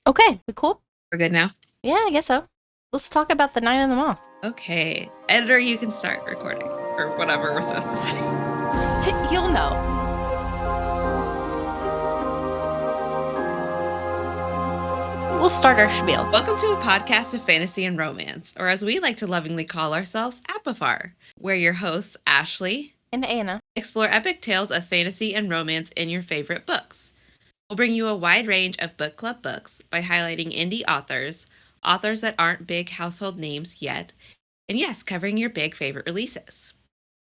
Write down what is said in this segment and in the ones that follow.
Okay, we cool? We're good now? Yeah, I guess so. Let's talk about the Night of the Moth. Okay. Editor, you can start recording. Or whatever we're supposed to say. You'll know. We'll start our spiel. Welcome to a podcast of fantasy and romance, or as we like to lovingly call ourselves, Apifar, where your hosts, Ashley And Anna. explore epic tales of fantasy and romance in your favorite books. We'll bring you a wide range of book club books by highlighting indie authors, authors that aren't big household names yet, and yes, covering your big favorite releases.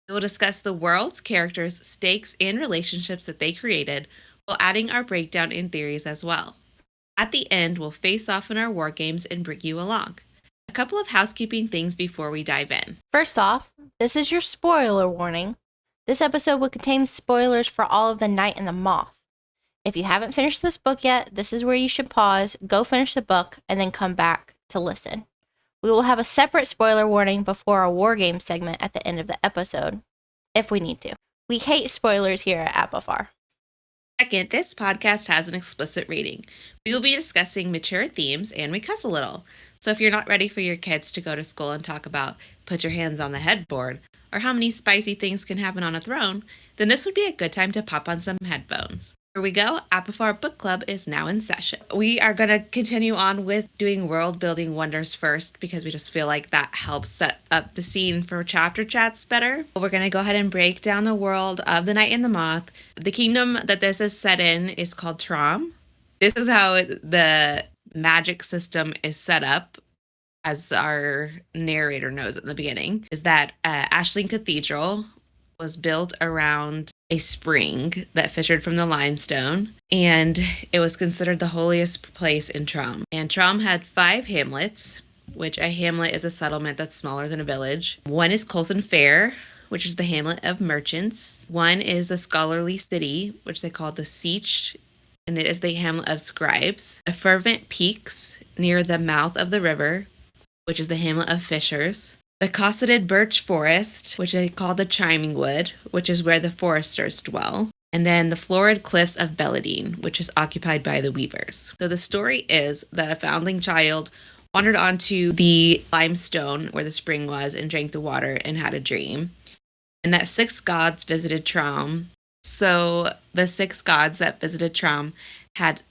We will discuss the worlds, characters, stakes, and relationships that they created, while adding our breakdown and theories as well. At the end, we'll face off in our war games and bring you along. A couple of housekeeping things before we dive in. First off, this is your spoiler warning. This episode will contain spoilers for all of The Night and the Moth. If you haven't finished this book yet, this is where you should pause, go finish the book, and then come back to listen. We will have a separate spoiler warning before our war game segment at the end of the episode, if we need to. We hate spoilers here at Apifar. Second, this podcast has an explicit rating. We will be discussing mature themes and we cuss a little. So if you're not ready for your kids to go to school and talk about put your hands on the headboard or how many spicy things can happen on a throne, then this would be a good time to pop on some headphones. Here we go. Apifar Book Club is now in session. We are going to continue on with doing Worldbuilding Wonders first because we just feel like that helps set up the scene for chapter chats better. We're going to go ahead and break down the world of The Night and the Moth. The kingdom that this is set in is called Trom. This is how the magic system is set up, as our narrator knows in the beginning, is that Ashling Cathedral was built around a spring that fissured from the limestone, and it was considered the holiest place in Trom. And Trom had 5 hamlets, which a hamlet is a settlement that's smaller than a village. One is Colson Fair, which is the hamlet of merchants. One is the scholarly city, which they call the Siege, and it is the hamlet of scribes. A fervent peaks near the mouth of the river, which is the hamlet of fishers. The cosseted birch forest, which they call the chiming wood, which is where the foresters dwell. And then the florid cliffs of Belladine, which is occupied by the weavers. So the story is that a foundling child wandered onto the limestone where the spring was and drank the water and had a dream. And that 6 gods visited Trom. So the 6 gods that visited Trom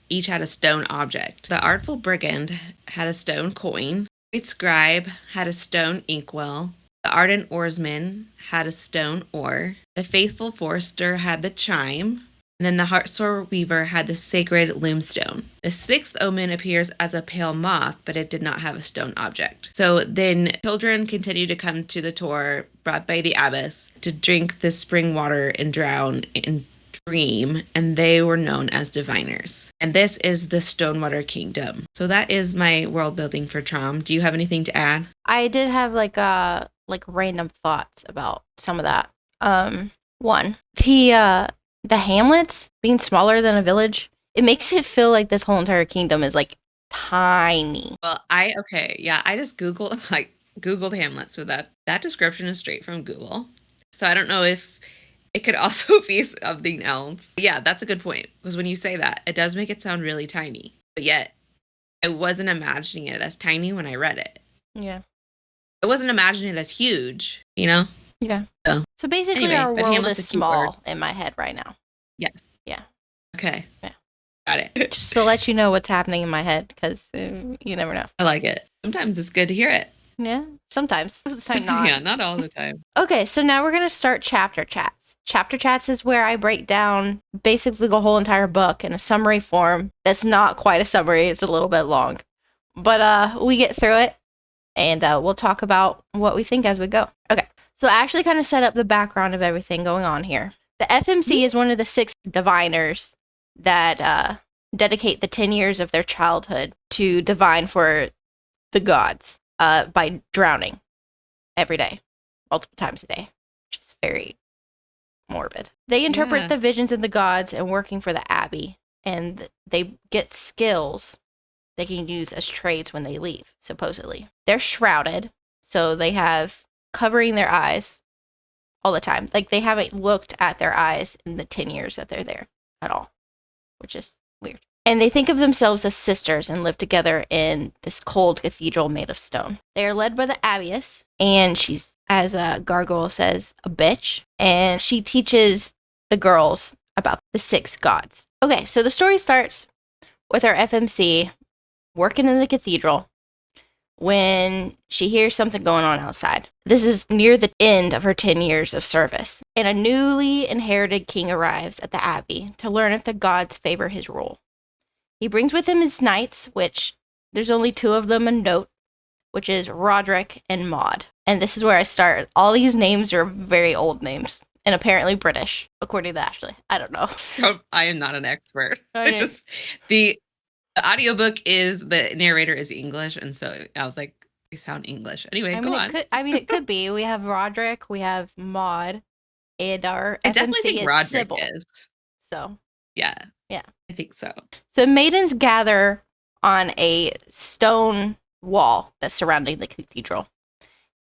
each had a stone object. The artful brigand had a stone coin. The scribe had a stone inkwell. The ardent oarsman had a stone oar. The faithful forester had the chime. And then the heartsore weaver had the sacred loomstone. The 6th omen appears as a pale moth, but it did not have a stone object. So then children continue to come to the tour brought by the abbess to drink the spring water and drown in dream, and they were known as diviners. And this is the Stonewater Kingdom. So that is my world building for Trom. Do you have anything to add? I did have like random thoughts about some of that. One, the hamlets being smaller than a village, it makes it feel like this whole entire kingdom is like tiny. Well, I just Googled hamlets, so that description is straight from Google. So I don't know if it could also be something else. Yeah, that's a good point, because when you say that, it does make it sound really tiny. But yet, I wasn't imagining it as tiny when I read it. Yeah. I wasn't imagining it as huge, you know? Yeah. So basically, anyway, our world hamlet's is a cute word. small in my head right now. Yes. Yeah. Okay. Yeah. Got it. Just to let you know what's happening in my head, because you never know. I like it. Sometimes it's good to hear it. Yeah, sometimes. This time not. Yeah, not all the time. Okay, so now we're going to start chapter chats. Chapter chats is where I break down basically the whole entire book in a summary form. That's not quite a summary. It's a little bit long. But we get through it, and we'll talk about what we think as we go. Okay, so I actually kind of set up the background of everything going on here. The FMC is one of the 6 diviners that dedicate the 10 years of their childhood to divine for the gods by drowning every day, multiple times a day, which is very morbid. They interpret the visions of the gods and working for the abbey, and they get skills they can use as trades when they leave, supposedly. They're shrouded, so they have covering their eyes all the time. Like, they haven't looked at their eyes in the 10 years that they're there at all, which is weird. And they think of themselves as sisters and live together in this cold cathedral made of stone. They are led by the abbess, and she's, as Gargoyle says, a bitch. And she teaches the girls about the 6 gods. Okay, so the story starts with our FMC working in the cathedral when she hears something going on outside. This is near the end of her 10 years of service. And a newly inherited king arrives at the abbey to learn if the gods favor his rule. He brings with him his knights, which there's only 2 of them in note, which is Roderick and Maud. And this is where I start. All these names are very old names and apparently British, according to Ashley. I don't know. I am not an expert. Okay. Just the audiobook is, the narrator is English, and so I was like, they sound English. Anyway, go on. It could be. We have Roderick, we have Maud, and our I definitely FMC think is Roderick Sybil. is. So, Yeah. Yeah. I think so. So maidens gather on a stone wall that's surrounding the cathedral,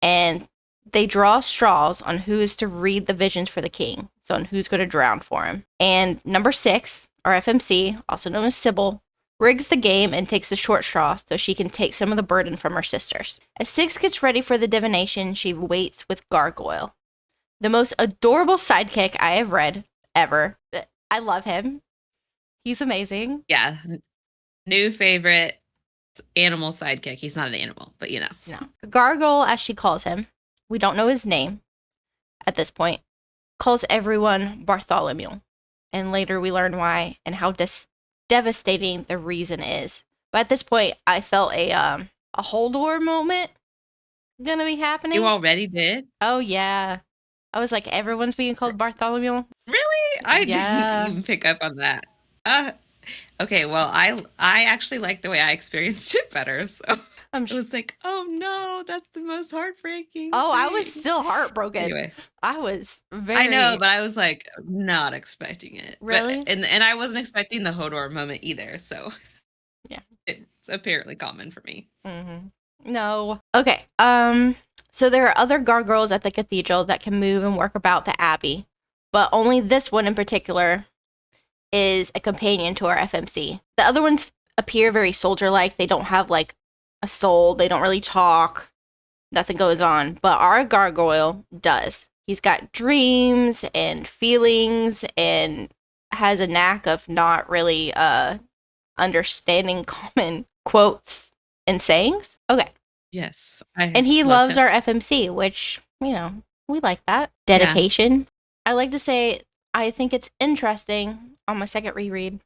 and they draw straws on who is to read the visions for the king, so on who's going to drown for him. And number 6, our FMC, also known as Sybil, rigs the game and takes a short straw so she can take some of the burden from her sisters. As 6 gets ready for the divination, she waits with Gargoyle, the most adorable sidekick I have read ever. I love him. He's amazing. Yeah. New favorite animal sidekick. He's not an animal, but you know. No. Gargoyle, as she calls him, we don't know his name at this point, calls everyone Bartholomew. And later we learn why and how devastating the reason is. But at this point, I felt a Holdor moment gonna be happening. You already did? Oh, yeah. I was like, everyone's being called Bartholomew. Really? I didn't even pick up on that. Okay, well, I actually like the way I experienced it better, so I was like, oh no, that's the most heartbreaking Oh, thing. I was still heartbroken. Anyway. I was very... I know, but I was like, not expecting it. Really? But, and I wasn't expecting the Hodor moment either, so yeah, it's apparently common for me. Mm-hmm. No. Okay, so there are other gargoyles at the cathedral that can move and work about the abbey, but only this one in particular is a companion to our FMC. The other ones appear very soldier-like. They don't have, like, a soul. They don't really talk. Nothing goes on. But our gargoyle does. He's got dreams and feelings and has a knack of not really understanding common quotes and sayings. Okay. Yes. And he loves our FMC, which, you know, we like that. Dedication. Yeah. I like to say, I think it's interesting on my second reread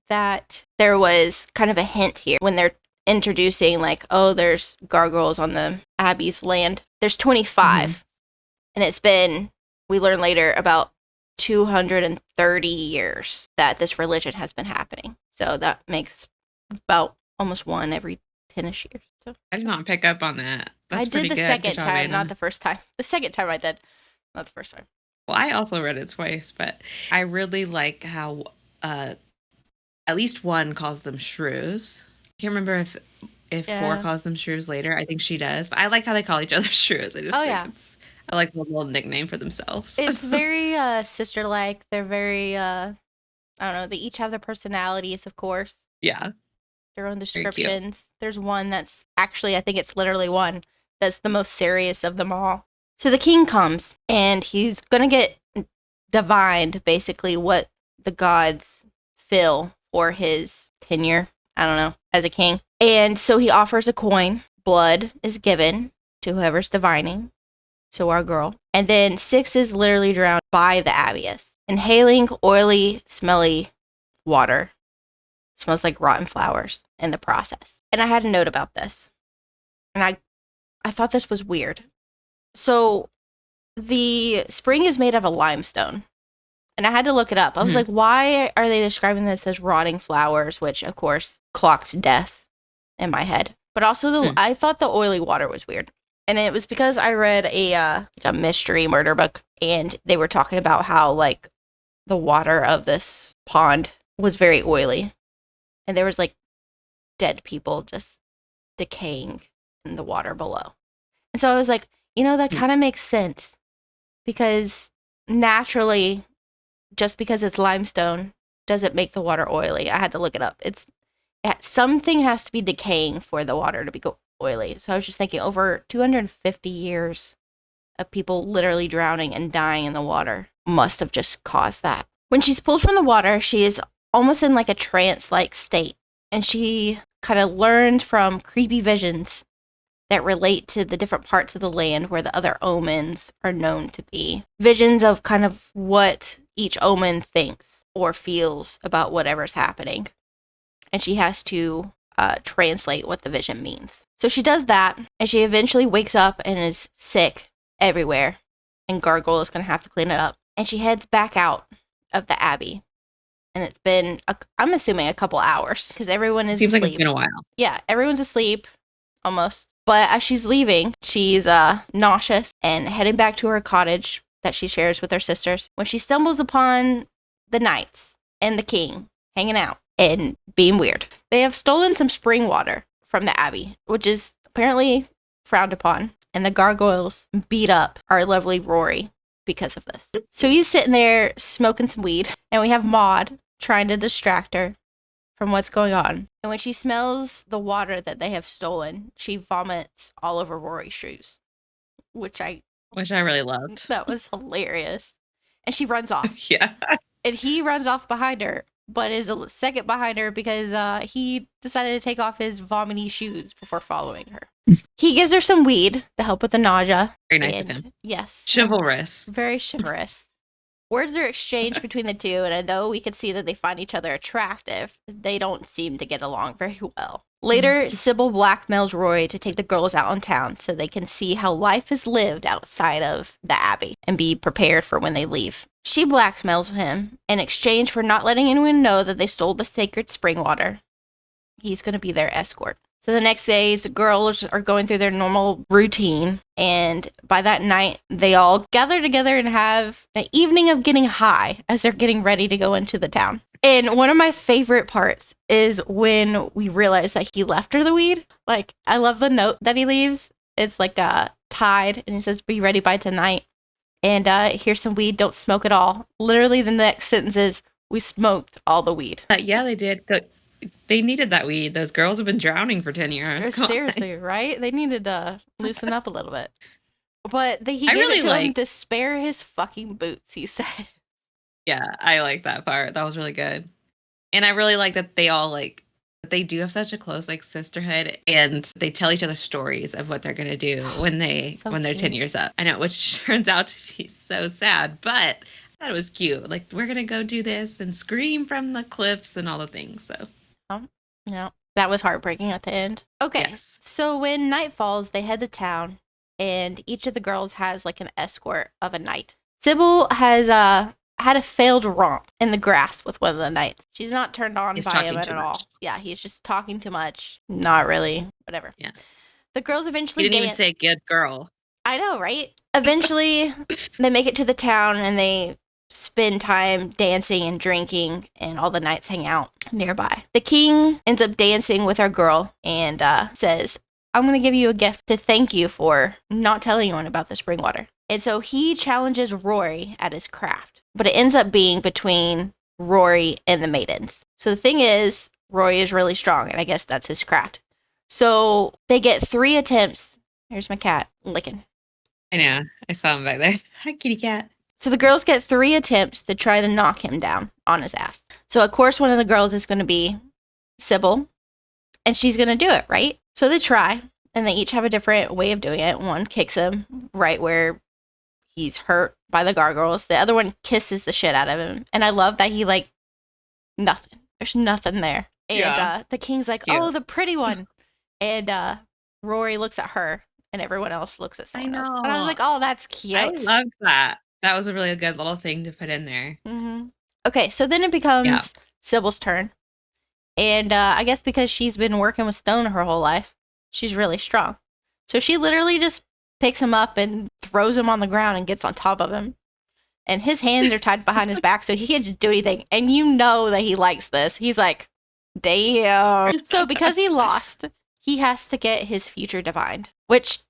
that there was kind of a hint here when they're introducing, like, oh, there's gargoyles on the Abbey's land. There's 25. Mm-hmm. And it's been, we learn later, about 230 years that this religion has been happening. So that makes about almost one every 10-ish years. So I did not pick up on that. That's I did the good. second time, not the first time. The second time I did, not the first time. Well, I also read it twice, but I really like how at least one calls them shrews. I can't remember if 4 calls them shrews later. I think she does. But I like how they call each other shrews. I just think I like the little nickname for themselves. It's very sister-like. They're very, I don't know, they each have their personalities, of course. Yeah. Their own descriptions. There's one that's, actually, I think it's literally one that's the most serious of them all. So the king comes, and he's going to get divined, basically, what the gods feel for his tenure, I don't know, as a king. And so he offers a coin. Blood is given to whoever's divining, so our girl. And then 6 is literally drowned by the abbess, inhaling oily, smelly water. Smells like rotten flowers in the process. And I had a note about this. And I thought this was weird. So the spring is made of a limestone. And I had to look it up. I was like, why are they describing this as rotting flowers? Which, of course, clocked death in my head. But also, I thought the oily water was weird. And it was because I read a mystery murder book. And they were talking about how, like, the water of this pond was very oily. And there was, like, dead people just decaying in the water below. And so I was like, you know, that kind of makes sense. Because naturally, just because it's limestone doesn't make the water oily. I had to look it up. Something has to be decaying for the water to be oily. So I was just thinking over 250 years of people literally drowning and dying in the water must have just caused that. When she's pulled from the water, she is almost in like a trance-like state. And she kind of learned from creepy visions that relate to the different parts of the land where the other omens are known to be. Visions of kind of what each omen thinks or feels about whatever's happening. And she has to translate what the vision means. So she does that, and she eventually wakes up and is sick everywhere. And Gargoyle is going to have to clean it up. And she heads back out of the abbey. And it's been, I'm assuming, a couple hours because everyone is Seems asleep. like it's been a while. Yeah, everyone's asleep, almost. But as she's leaving, she's nauseous and heading back to her cottage that she shares with her sisters when she stumbles upon the knights and the king hanging out and being weird. They have stolen some spring water from the abbey, which is apparently frowned upon. And the gargoyles beat up our lovely Rory because of this. So he's sitting there smoking some weed, and we have Maud trying to distract her from what's going on. And when she smells the water that they have stolen, she vomits all over Rory's shoes, which I really loved. That was hilarious. And she runs off. Yeah. And he runs off behind her, but is a second behind her because he decided to take off his vomity shoes before following her. He gives her some weed to help with the nausea. Very nice of him. Yes. Chivalrous. Very chivalrous. Words are exchanged between the two, and although we can see that they find each other attractive, they don't seem to get along very well. Later, Sybil blackmails Roy to take the girls out in town so they can see how life is lived outside of the abbey and be prepared for when they leave. She blackmails him in exchange for not letting anyone know that they stole the sacred spring water. He's going to be their escort. So the next days, the girls are going through their normal routine, and by that night, they all gather together and have an evening of getting high as they're getting ready to go into the town. And one of my favorite parts is when we realize that he left her the weed. Like, I love the note that he leaves. It's like tied, and he says, "Be ready by tonight." And here's some weed, don't smoke it all. Literally, the next sentence is, "We smoked all the weed." Yeah, they did. They needed that weed. Those girls have been drowning for 10 years. Seriously, right? They needed to loosen up a little bit. But he gave it to him to spare his fucking boots, he said. Yeah, I like that part. That was really good. And I really like that they all they do have such a close sisterhood, and they tell each other stories of what they're gonna do when they're 10 years up. I know, which turns out to be so sad, but I thought it was cute. Like, we're gonna go do this and scream from the cliffs and all the things. So no, that was heartbreaking at the end. Okay, yes. So when night falls, they head to town, and each of the girls has an escort of a knight. Sybil has had a failed romp in the grass with one of the knights. She's not turned on by him at all. Yeah, he's just talking too much. Not really. Whatever. Yeah. The girls eventually He didn't even say good girl. I know, right? Eventually, they make it to the town, and they spend time dancing and drinking, and all the knights hang out nearby. The king ends up dancing with our girl and says, "I'm going to give you a gift to thank you for not telling anyone about the spring water." And so he challenges Rory at his craft, but it ends up being between Rory and the maidens. So the thing is, Rory is really strong, and I guess that's his craft. So they get 3 attempts. Here's my cat licking. I know. I saw him back there. Hi, kitty cat. So the girls get 3 attempts to try to knock him down on his ass. So of course, one of the girls is going to be Sybil, and she's going to do it, right? So they try, and they each have a different way of doing it. One kicks him right where he's hurt by the gargoyles. The other one kisses the shit out of him. And I love that he nothing. There's nothing there. And the king's like, "Oh, the pretty one." And Rory looks at her, and everyone else looks at someone else. And I was like, "Oh, that's cute." I love that. That was a really good little thing to put in there. Mm-hmm. Okay, so then it becomes Sybil's turn. And I guess because she's been working with stone her whole life, she's really strong. So she literally just picks him up and throws him on the ground and gets on top of him. And his hands are tied behind his back, so he can't just do anything. And you know that he likes this. He's like, damn. So because he lost, he has to get his future divined. Which,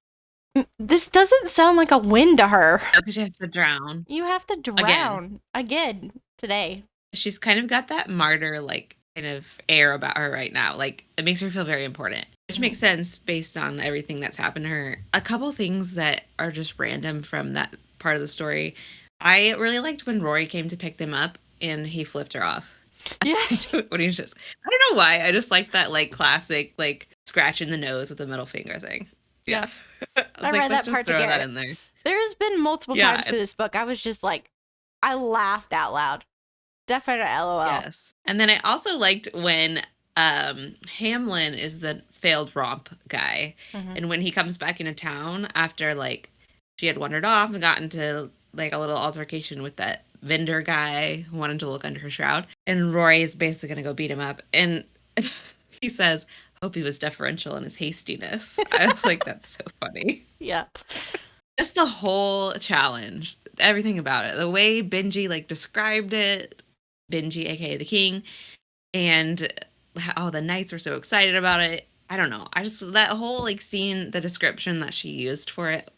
this doesn't sound like a win to her. Because you have to drown. You have to drown again today. She's kind of got that martyr like kind of air about her right now. Like it makes her feel very important, which makes sense based on everything that's happened to her. A couple things that are just random from that part of the story. I really liked when Rory came to pick them up and he flipped her off. Yeah. When he's just, I don't know why. I just like that like classic like scratching the nose with the middle finger thing. Yeah. I was I like, read let's that part just throw that together. in there. There's been multiple Yeah, times through this book I was just like, I laughed out loud. Definite LOL. Yes. And then I also liked when Hamlin is the failed romp guy. Mhm. And when he comes back into town after like she had wandered off and got into like a little altercation with that vendor guy who wanted to look under her shroud. And Rory is basically gonna go beat him up. And he says, hope he was deferential in his hastiness. I was like, that's so funny. Yeah. Just the whole challenge. Everything about it. The way Benji like described it. Benji, aka the king, and how the knights were so excited about it. I don't know. I just that whole like scene, the description that she used for it,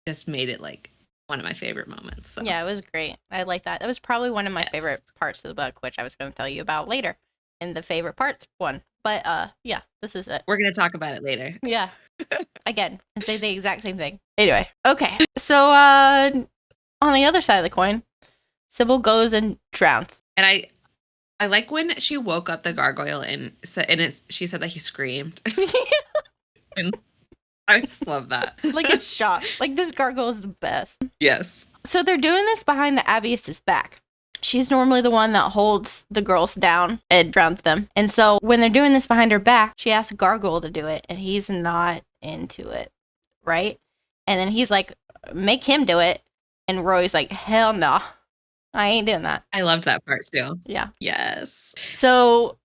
just made it like one of my favorite moments. So. Yeah, it was great. I like that. That was probably one of my Yes. favorite parts of the book, which I was going to tell you about later in the favorite parts one. But yeah, this is it. We're gonna talk about it later. Yeah. Again, and say the exact same thing. Anyway, okay. So on the other side of the coin, Sybil goes and drowns. And I like when she woke up the gargoyle and she said that he screamed. And I just love that. Like it's shocked. Like this gargoyle is the best. Yes. So they're doing this behind the Abbeyess's back. She's normally the one that holds the girls down and drowns them. And so when they're doing this behind her back, she asks Gargoyle to do it, and he's not into it, right? And then he's like, make him do it. And Roy's like, hell no. I ain't doing that. I loved that part too. Yeah. Yes. So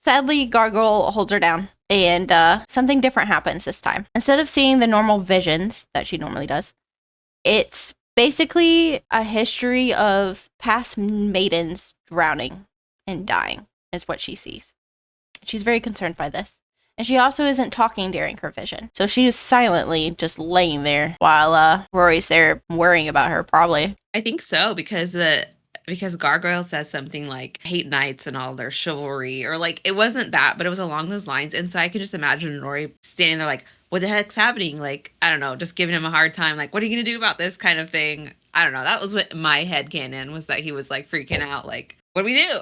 sadly, Gargoyle holds her down, and something different happens this time. Instead of seeing the normal visions that she normally does, it's basically a history of past maidens drowning and dying is what she sees. She's very concerned by this. And she also isn't talking during her vision. So she is silently just laying there while Rory's there worrying about her, probably. I think so, because Gargoyle says something like hate knights and all their chivalry, or like it wasn't that, but it was along those lines. And so I could just imagine Rory standing there like, what the heck's happening? Like, I don't know, just giving him a hard time, like, what are you gonna do about this kind of thing? I don't know. That was what my headcanon was, that he was like freaking out, like, what do we do?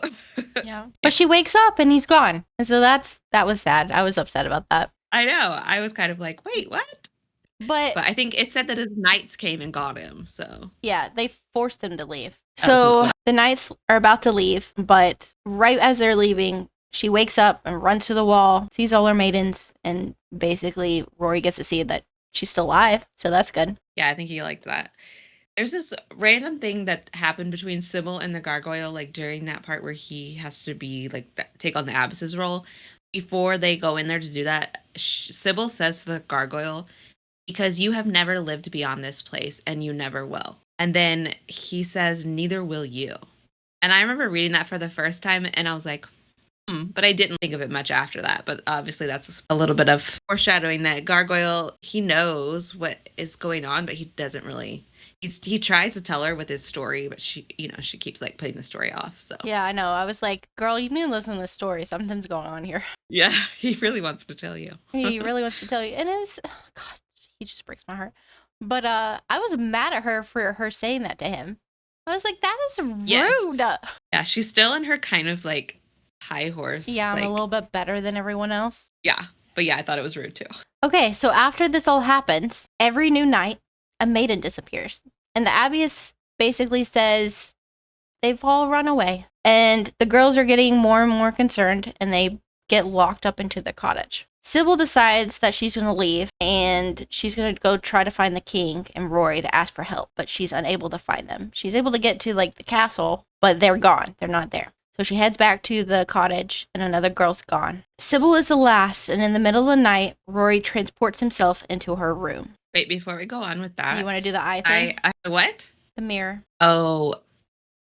Yeah. But she wakes up and he's gone. And so that was sad. I was upset about that. I know. I was kind of like, wait, what? But I think it said that his knights came and got him, so. Yeah, they forced him to leave. So the knights are about to leave, but right as they're leaving, she wakes up and runs to the wall, sees all her maidens, and basically Rory gets to see that she's still alive, so that's good. Yeah, I think he liked that. There's this random thing that happened between Sybil and the gargoyle, like during that part where he has to be like take on the abbess's role. Before they go in there to do that, Sybil says to the gargoyle, because you have never lived beyond this place and you never will. And then he says, neither will you. And I remember reading that for the first time and I was like, but I didn't think of it much after that. But obviously that's a little bit of foreshadowing that Gargoyle, he knows what is going on, but he doesn't really, he tries to tell her with his story, but she keeps like putting the story off. So yeah, I know. I was like, girl, you need to listen to the story. Something's going on here. Yeah, he really wants to tell you. He really wants to tell you. And it was, God, he just breaks my heart. But I was mad at her for her saying that to him. I was like, that is rude. Yes. Yeah, she's still in her kind of like high horse. Yeah, I'm a little bit better than everyone else. Yeah, but yeah, I thought it was rude too. Okay, so after this all happens, every new night, a maiden disappears. And the abbess basically says they've all run away. And the girls are getting more and more concerned, and they get locked up into the cottage. Sybil decides that she's going to leave, and she's going to go try to find the king and Rory to ask for help, but she's unable to find them. She's able to get to, like, the castle, but they're gone. They're not there. So she heads back to the cottage, and another girl's gone. Sybil is the last, and in the middle of the night, Rory transports himself into her room. Wait, before we go on with that. You want to do the eye thing? What? The mirror. Oh,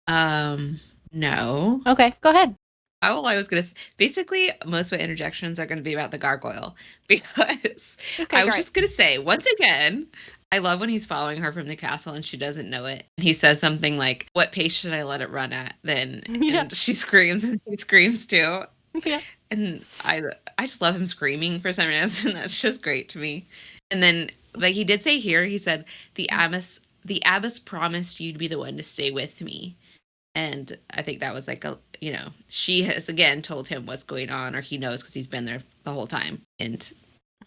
no. Okay, go ahead. All I was going to basically, most of my interjections are going to be about the gargoyle because Okay, I was just going to say, once again, I love when he's following her from the castle and she doesn't know it. And he says something like, "What pace should I let it run at?" Then Yeah. and she screams and he screams too. Yeah. And I just love him screaming for some reason. That's just great to me. And then like he did say here, he said, the abbess promised you to be the one to stay with me. And I think that was like she has again told him what's going on, or he knows because he's been there the whole time. And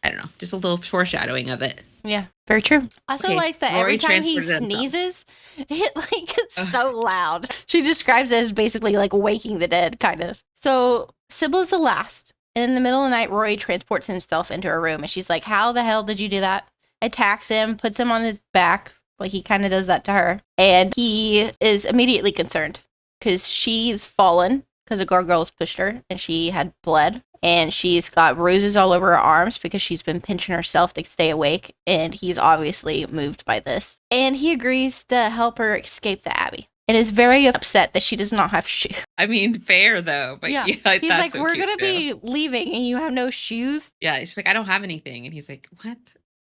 I don't know, just a little foreshadowing of it. Yeah, very true. I also Okay, like that Rory every time he transported himself. sneezes, it like gets so loud. She describes it as basically like waking the dead, kind of. So Sybil's the last. And in the middle of the night, Rory transports himself into her room. And she's like, how the hell did you do that? Attacks him, puts him on his back. Like he kind of does that to her. And he is immediately concerned because she's fallen because a gargoyle's pushed her and she had bled. And she's got bruises all over her arms because she's been pinching herself to stay awake. And he's obviously moved by this. And he agrees to help her escape the abbey. And is very upset that she does not have shoes. I mean, fair though, but yeah, He's that's like, so we're cute, going to be leaving and you have no shoes. Yeah, she's like, I don't have anything, and he's like, what?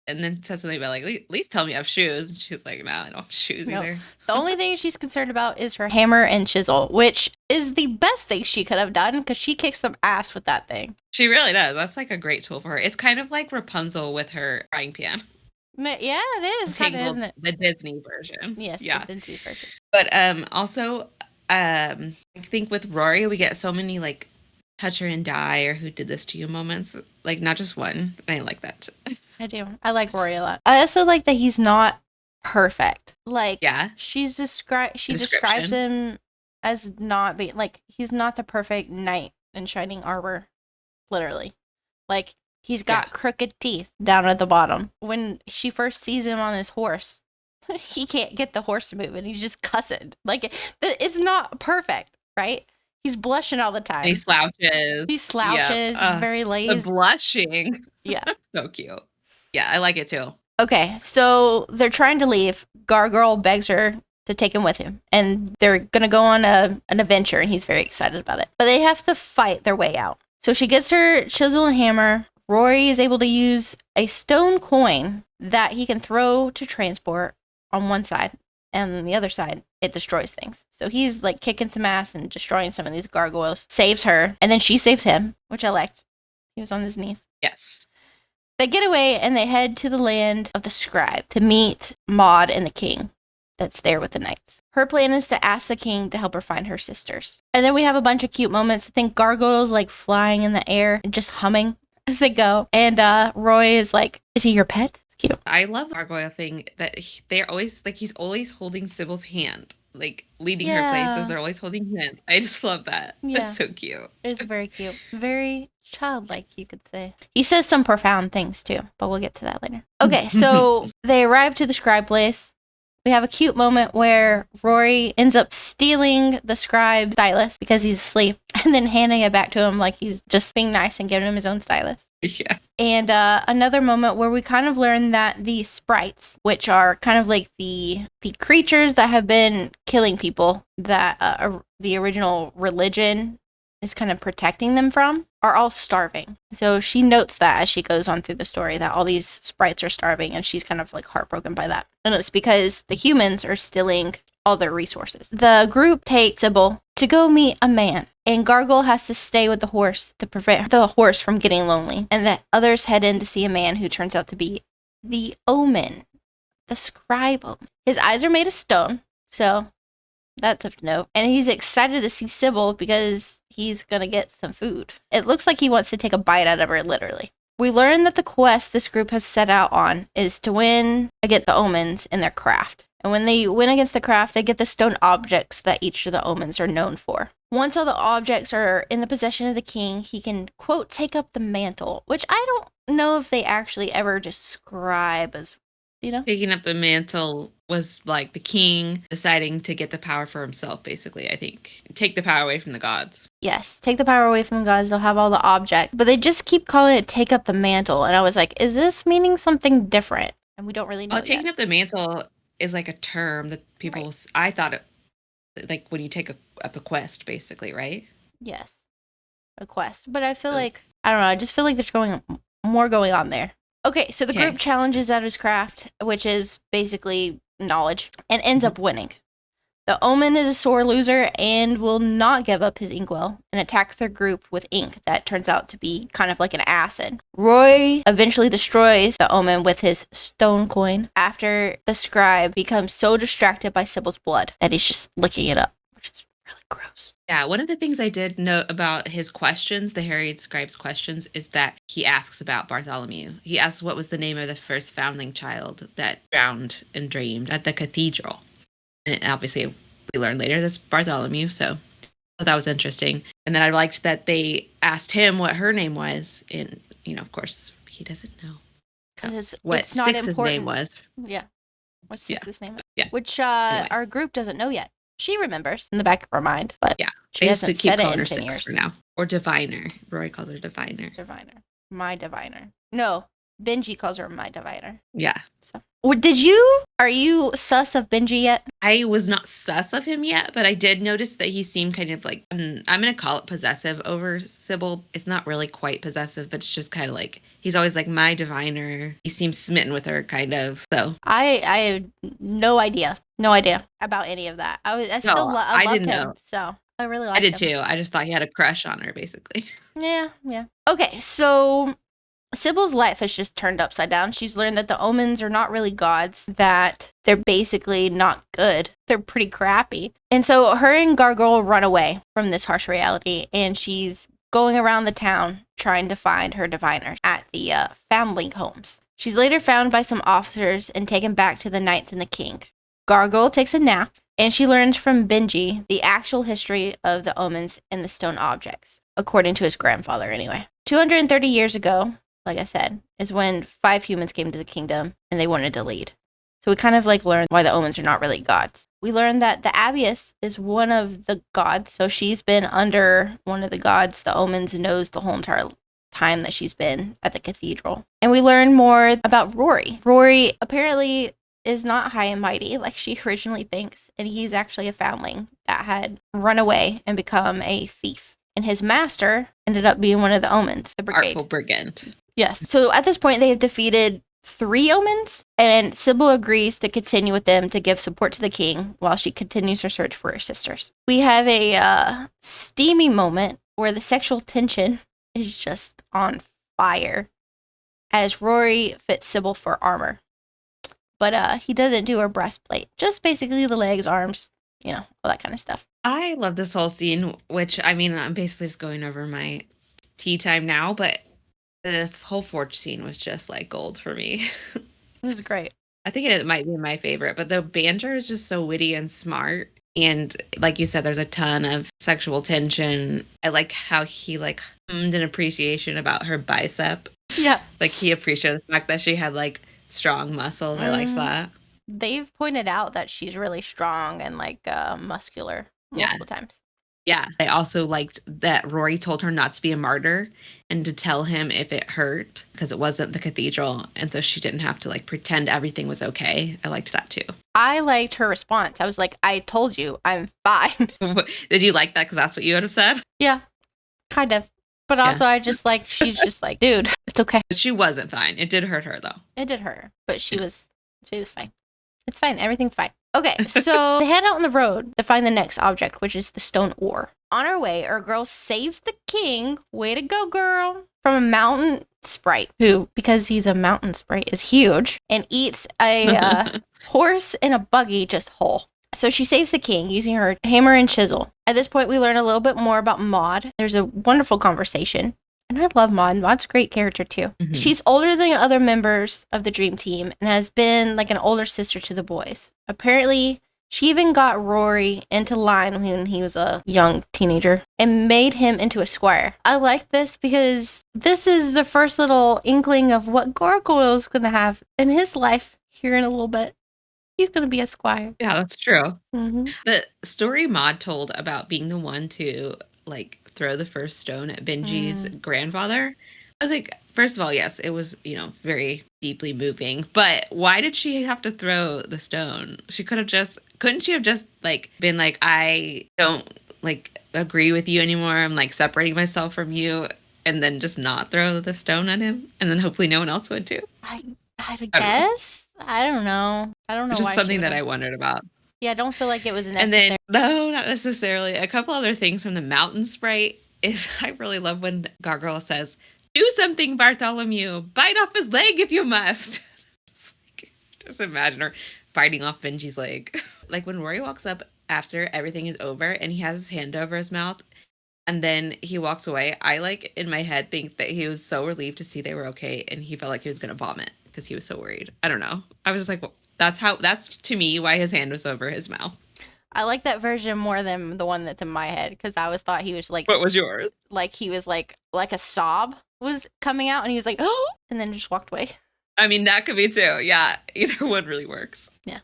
And then said something about like, at least tell me I have shoes. And she's like, no, I don't have shoes either. The only thing she's concerned about is her hammer and chisel, which is the best thing she could have done because she kicks some ass with that thing. She really does. That's like a great tool for her. It's kind of like Rapunzel with her frying pan. Yeah, it is, kind of, isn't it? The Disney version. Yes, yeah. the Disney version. But also, I think with Rory, we get so many like touch her and die or who did this to you moments. Like not just one. And I like that. I do. I like Rory a lot. I also like that he's not perfect. Like, she describes him as not being like he's not the perfect knight in shining armor, literally. Like he's got crooked teeth down at the bottom. When she first sees him on his horse, he can't get the horse to move, and he's just cussing. Like it's not perfect, right? He's blushing all the time. And he slouches. Very lazy. The blushing. Yeah. So cute. Yeah, I like it too. Okay, so they're trying to leave. Gargoyle begs her to take him with him, and they're going to go on an adventure, and he's very excited about it. But they have to fight their way out. So she gets her chisel and hammer. Rory is able to use a stone coin that he can throw to transport on one side, and on the other side, it destroys things. So he's like kicking some ass and destroying some of these gargoyles. Saves her, and then she saves him, which I liked. He was on his knees. Yes. They get away and they head to the land of the scribe to meet Maud and the king that's there with the knights. Her plan is to ask the king to help her find her sisters. And then we have a bunch of cute moments. I think Gargoyle's like flying in the air and just humming as they go. And Roy is like, is he your pet? Cute. I love the Gargoyle thing that they're always like, he's always holding Sybil's hand, like leading her places. They're always holding hands. I just love that. Yeah. That's so cute. It's very cute. Very childlike, you could say. He says some profound things too, but we'll get to that later. Okay, so they arrive to the scribe place. We have a cute moment where Rory ends up stealing the scribe stylus because he's asleep and then handing it back to him like he's just being nice and giving him his own stylus. Yeah. And another moment where we kind of learn that the sprites, which are kind of like the creatures that have been killing people that the original religion is kind of protecting them from, are all starving. So she notes that as she goes on through the story that all these sprites are starving, and she's kind of like heartbroken by that. And it's because the humans are stealing all their resources. The group takes Sybil to go meet a man, and Gargoyle has to stay with the horse to prevent the horse from getting lonely. And the others head in to see a man who turns out to be the omen, the scribe omen. His eyes are made of stone, so that's of note. And he's excited to see Sybil because he's gonna get some food. It looks like he wants to take a bite out of her, literally. We learn that the quest this group has set out on is to win against the omens in their craft. And when they win against the craft, they get the stone objects that each of the omens are known for. Once all the objects are in the possession of the king, he can, quote, take up the mantle, which I don't know if they actually ever describe as, you know? Taking up the mantle was like the king deciding to get the power for himself, basically, I think. Take the power away from the gods. Yes, take the power away from the gods. They'll have all the objects. But they just keep calling it take up the mantle. And I was like, is this meaning something different? And we don't really know. Taking up the mantle is like a term that people, right. I thought it, like when you take up a quest, basically, right? Yes, a quest. But I feel like, I don't know, I just feel like there's going on there. Okay, so the Okay. group challenges at his craft, which is basically knowledge, and ends up winning. The Omen is a sore loser and will not give up his inkwell and attacks their group with ink that turns out to be kind of like an acid. Roy eventually destroys the Omen with his stone coin after the scribe becomes so distracted by Sybil's blood that he's just licking it up, which is really gross. Yeah, one of the things I did note about his questions, the Harriet Scribe's questions, is that he asks about Bartholomew. He asks what was the name of the first foundling child that drowned and dreamed at the cathedral. And obviously, we learned later that's Bartholomew, so I thought that was interesting. And then I liked that they asked him what her name was, and, of course, he doesn't know. What It's not Six's important. name was. Yeah. What's Six's name? Yeah. Which Anyway. our group doesn't know yet. She remembers in the back of her mind, but Yeah. she I used to hasn't keep said it calling in her 10 Six years. for now. Or Diviner. Roy calls her Diviner. Diviner. My diviner. No, Benji calls her my diviner. Yeah. So. Are you sus of Benji yet? I was not sus of him yet, but I did notice that he seemed kind of like, I'm going to call it possessive over Sybil. It's not really quite possessive, but it's just kind of like, he's always like, my diviner. He seems smitten with her, kind of. So I have no idea about any of that. I loved him, so I really liked him. I did too. I just thought he had a crush on her, basically. Yeah. Okay, so Sybil's life has just turned upside down. She's learned that the omens are not really gods, that they're basically not good. They're pretty crappy. And so her and Gargoyle run away from this harsh reality, and she's going around the town trying to find her diviner at the family homes. She's later found by some officers and taken back to the knights and the king. Gargoyle takes a nap, and she learns from Benji the actual history of the omens and the stone objects, according to his grandfather anyway. 230 years ago, like I said, is when 5 humans came to the kingdom and they wanted to lead. So we kind of learned why the omens are not really gods. We learned that the abbess is one of the gods, so she's been under one of the gods. The omens knows the whole entire time that she's been at the cathedral. And we learn more about Rory. Rory apparently is not high and mighty like she originally thinks, and he's actually a foundling that had run away and become a thief. And his master ended up being one of the omens, the brigade. Artful brigand. Yes. So at this point, they have defeated 3 omens, and Sybil agrees to continue with them to give support to the king while she continues her search for her sisters. We have a steamy moment where the sexual tension is just on fire as Rory fits Sybil for armor. But he doesn't do her breastplate, just basically the legs, arms, all that kind of stuff. I love this whole scene, which, I mean, I'm basically just going over my tea time now, but the whole forge scene was just like gold for me. It was great. I think it might be my favorite, but the banter is just so witty and smart. And like you said, there's a ton of sexual tension. I like how he hummed an appreciation about her bicep. Yeah. He appreciated the fact that she had strong muscles. I liked that. They've pointed out that she's really strong and muscular multiple times. Yeah. I also liked that Rory told her not to be a martyr and to tell him if it hurt because it wasn't the cathedral. And so she didn't have to pretend everything was okay. I liked that too. I liked her response. I was like, I told you, I'm fine. Did you like that? Because that's what you would have said? Yeah, kind of. But also I just she's just dude, it's okay. But she wasn't fine. It did hurt her though. It did hurt her, but she was fine. It's fine. Everything's fine. Okay, so they head out on the road to find the next object, which is the stone ore. On her way, our girl saves the king, way to go, girl, from a mountain sprite who, because he's a mountain sprite, is huge and eats a horse in a buggy just whole. So she saves the king using her hammer and chisel. At this point, we learn a little bit more about Maud. There's a wonderful conversation. And I love Maud. Maud's a great character, too. Mm-hmm. She's older than other members of the Dream Team and has been an older sister to the boys. Apparently, she even got Rory into line when he was a young teenager and made him into a squire. I like this because this is the first little inkling of what Gargoyle's going to have in his life here in a little bit. He's going to be a squire. Yeah, that's true. Mm-hmm. The story Maud told about being the one to throw the first stone at Benji's grandfather, I was like, first of all, yes, it was, very deeply moving, but why did she have to throw the stone? She couldn't she have just been I don't agree with you anymore. I'm separating myself from you. and then just not throw the stone at him, and then hopefully no one else would too. I I don't know. guess. I don't know. I don't know It's why just she something that would. I wondered about. Yeah, I don't feel like it was And necessary. then, no, not necessarily. A couple other things from the mountain sprite is I really love when Gargoyle says, "Do something, Bartholomew. Bite off his leg if you must." Just imagine her biting off Benji's leg. Like when Rory walks up after everything is over and he has his hand over his mouth and then he walks away, I like in my head think that he was so relieved to see they were okay and he felt like he was going to vomit because he was so worried. I don't know. I was just like, well, that's to me why his hand was over his mouth. I like that version more than the one that's in my head because I always thought he was like, What was yours? like he was like a sob was coming out and he was like, oh, and then just walked away. I mean, that could be too. Yeah, either one really works. Yeah.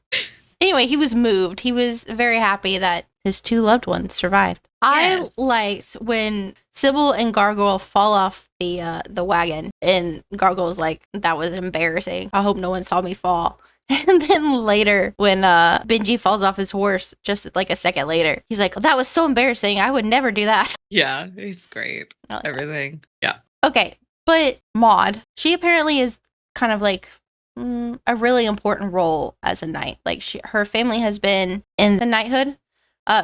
Anyway, he was moved. He was very happy that his two loved ones survived. Yes. I liked when Sybil and Gargoyle fall off the wagon, and Gargoyle's like, "That was embarrassing. I hope no one saw me fall." And then later, when Benji falls off his horse, just like a second later, he's like, "That was so embarrassing. I would never do that." Yeah, he's great. I like that. Everything. Yeah. Okay, but Maud, she apparently is kind of like a really important role as a knight. Like her family has been in the knighthood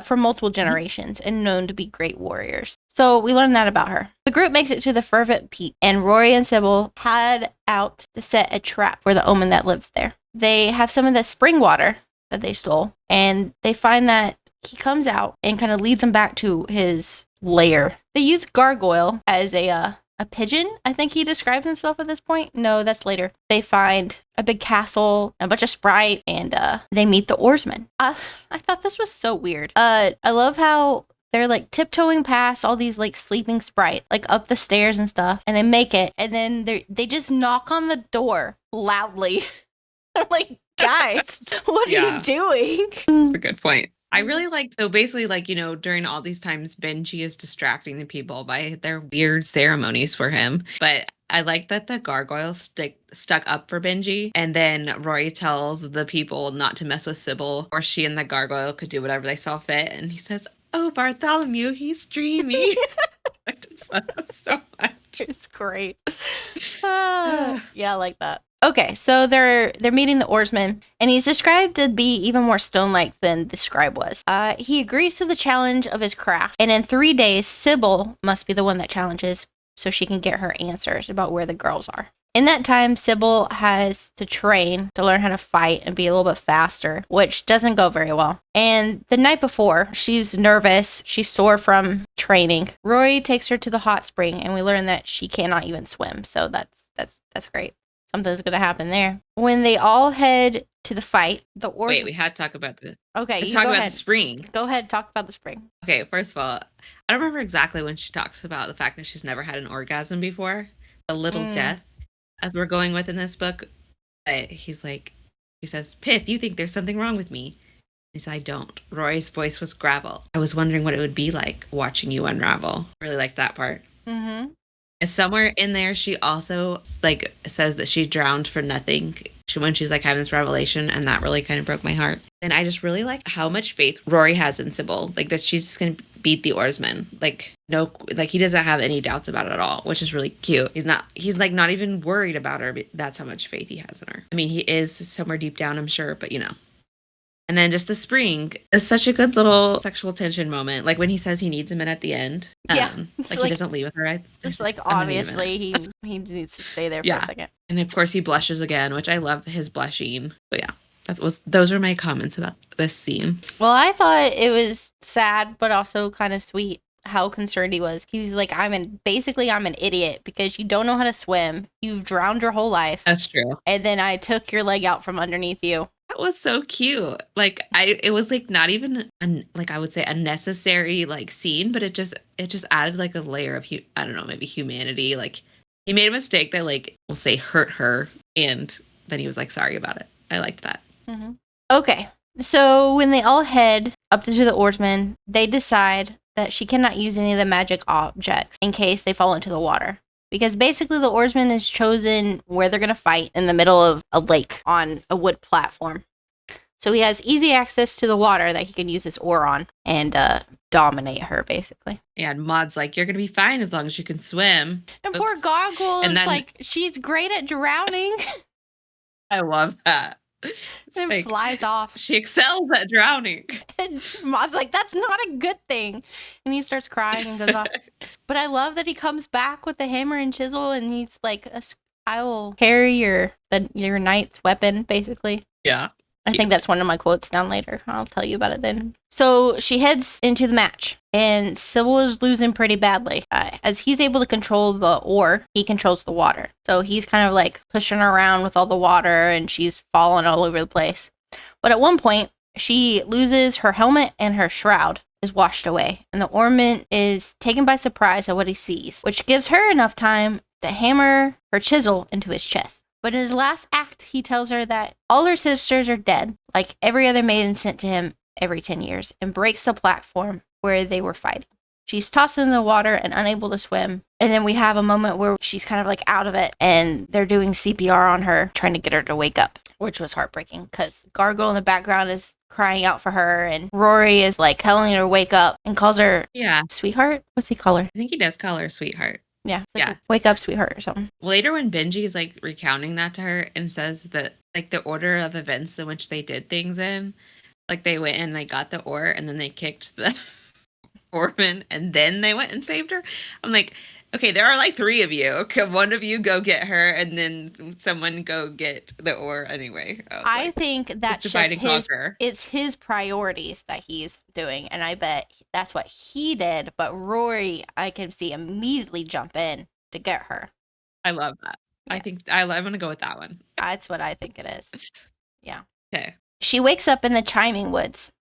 for multiple generations and known to be great warriors. So we learned that about her. The group makes it to the Fervent Peak, and Rory and Sybil head out to set a trap for the omen that lives there. They have some of the spring water that they stole, and they find that he comes out and kind of leads them back to his lair. They use Gargoyle as a pigeon, I think he describes himself at this point. No, that's later. They find a big castle, a bunch of Sprite, and they meet the oarsmen. I thought this was so weird. I love how they're like tiptoeing past all these like sleeping sprites, like up the stairs and stuff, and they make it, and then they just knock on the door loudly. I'm like, guys, what are you doing? That's a good point. I really like, so basically, like, you know, during all these times, Benji is distracting the people by their weird ceremonies for him. But I like that the gargoyle stuck up for Benji. And then Rory tells the people not to mess with Sybil, or she and the gargoyle could do whatever they saw fit. And he says, "Oh, Bartholomew, he's dreamy." I just love that so much. It's great. Yeah, I like that. Okay, so they're meeting the oarsman, and he's described to be even more stone-like than the scribe was. He agrees to the challenge of his craft, and in 3 days, Sybil must be the one that challenges so she can get her answers about where the girls are. In that time, Sybil has to train to learn how to fight and be a little bit faster, which doesn't go very well. And the night before, she's nervous, she's sore from training. Rory takes her to the hot spring, and we learn that she cannot even swim, so that's great. Something's gonna happen there. When they all head to the fight, the oarsmen... Wait, we had to talk about the... Okay, let's you talk go about ahead. the spring. Go ahead, talk about the spring. Okay, first of all, I don't remember exactly when she talks about the fact that she's never had an orgasm before. A little death, as we're going with in this book. But he's like, he says, "Pith, you think there's something wrong with me?" He says, "I don't." Rory's voice was gravel. I was wondering what it would be like watching you unravel. Really liked that part. Mm-hmm. And somewhere in there, she also like says that she drowned for nothing when she's like having this revelation, and that really kind of broke my heart. And I just really like how much faith Rory has in Sybil, like that she's just gonna beat the oarsman. Like no, like he doesn't have any doubts about it at all, which is really cute. He's like not even worried about her. But that's how much faith he has in her. I mean, he is somewhere deep down, I'm sure, but you know. And then just the spring is such a good little sexual tension moment. Like when he says he needs a minute at the end. Yeah. Like he doesn't leave with her. It's like obviously he needs to stay there for a second. And of course he blushes again, which I love his blushing. But yeah, those were my comments about this scene. Well, I thought it was sad, but also kind of sweet how concerned he was. He was like, I'm an idiot because you don't know how to swim. You've drowned your whole life. That's true. And then I took your leg out from underneath you. That was so cute. Like it was like not even I would say a necessary like scene, but it just added like a layer of I don't know, maybe humanity. Like he made a mistake that like we'll say hurt her, and then he was like sorry about it. I liked that. Mm-hmm. Okay, so when they all head up to the oarsmen, they decide that she cannot use any of the magic objects in case they fall into the water. Because basically the oarsman is chosen where they're going to fight in the middle of a lake on a wood platform. So he has easy access to the water that he can use his oar on and dominate her, basically. Yeah, and Maud's like, you're going to be fine as long as you can swim. And poor Gargoyle And is then- like, she's great at drowning. I love that. And like, flies off. She excels at drowning. And Maud's like, that's not a good thing. And he starts crying and goes off. But I love that he comes back with the hammer and chisel and he's like, I will carry your knight's weapon, basically. Yeah. I think that's one of my quotes down later. I'll tell you about it then. So she heads into the match, and Sybil is losing pretty badly. As he's able to control the oar, he controls the water. So he's kind of like pushing her around with all the water, and she's falling all over the place. But at one point, she loses her helmet and her shroud is washed away, and the oarman is taken by surprise at what he sees, which gives her enough time to hammer her chisel into his chest. But in his last act, he tells her that all her sisters are dead, like every other maiden sent to him every 10 years, and breaks the platform where they were fighting. She's tossed into the water and unable to swim. And then we have a moment where she's kind of like out of it, and they're doing CPR on her, trying to get her to wake up, which was heartbreaking because Gargoyle in the background is crying out for her, and Rory is like telling her to wake up and calls her sweetheart. What's he call her? I think he does call her sweetheart. Yeah. It's like, wake up, sweetheart, or something. Later when Benji is like recounting that to her and says that like the order of events in which they did things in, like they went and they got the oar and then they kicked the oarman and then they went and saved her. I'm like, okay, there are like 3 of you. Can one of you go get her and then someone go get the oar anyway? I think that's just it's his priorities that he's doing, and I bet that's what he did. But Rory, I can see immediately jump in to get her. I love that. Yes. I think I'm going to go with that one. That's what I think it is. Yeah. Okay. She wakes up in the Chiming Woods,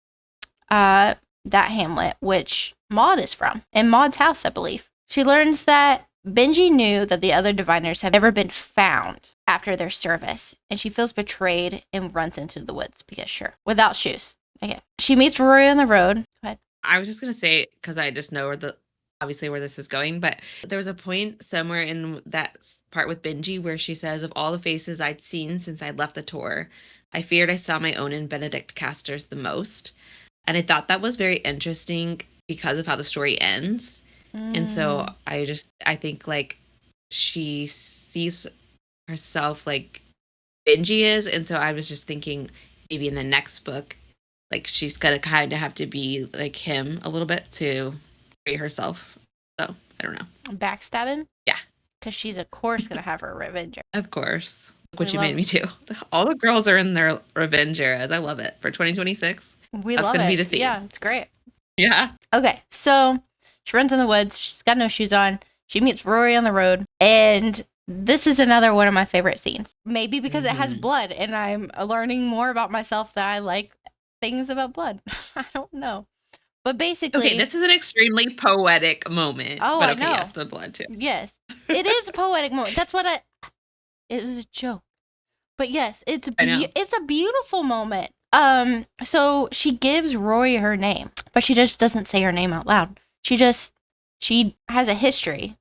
that hamlet, which Maud is from, in Maud's house, I believe. She learns that Benji knew that the other diviners have never been found after their service, and she feels betrayed and runs into the woods because without shoes. Okay. She meets Rory on the road. Go ahead. I was just going to say, because I just know obviously where this is going, but there was a point somewhere in that part with Benji where she says, of all the faces I'd seen since I'd left the tour, I feared I saw my own and Benedict casters the most. And I thought that was very interesting because of how the story ends. And so I think like she sees herself like Benji is. And so I was just thinking maybe in the next book, like she's going to kind of have to be like him a little bit to free herself. So I don't know. Backstabbing? Yeah. Because she's of course going to have her revenge. Of course. What you made me do. All the girls are in their revenge eras. I love it. For 2026. That's going to be the theme. Yeah, it's great. Yeah. Okay, so she runs in the woods. She's got no shoes on. She meets Rory on the road. And this is another one of my favorite scenes. Maybe because it has blood and I'm learning more about myself that I like things about blood. I don't know. But basically... Okay, this is an extremely poetic moment. Oh, but I know. Yes, the blood too. Yes. It is a poetic moment. That's what it was a joke. But yes, it's a beautiful moment. So she gives Rory her name, but she just doesn't say her name out loud. She has a history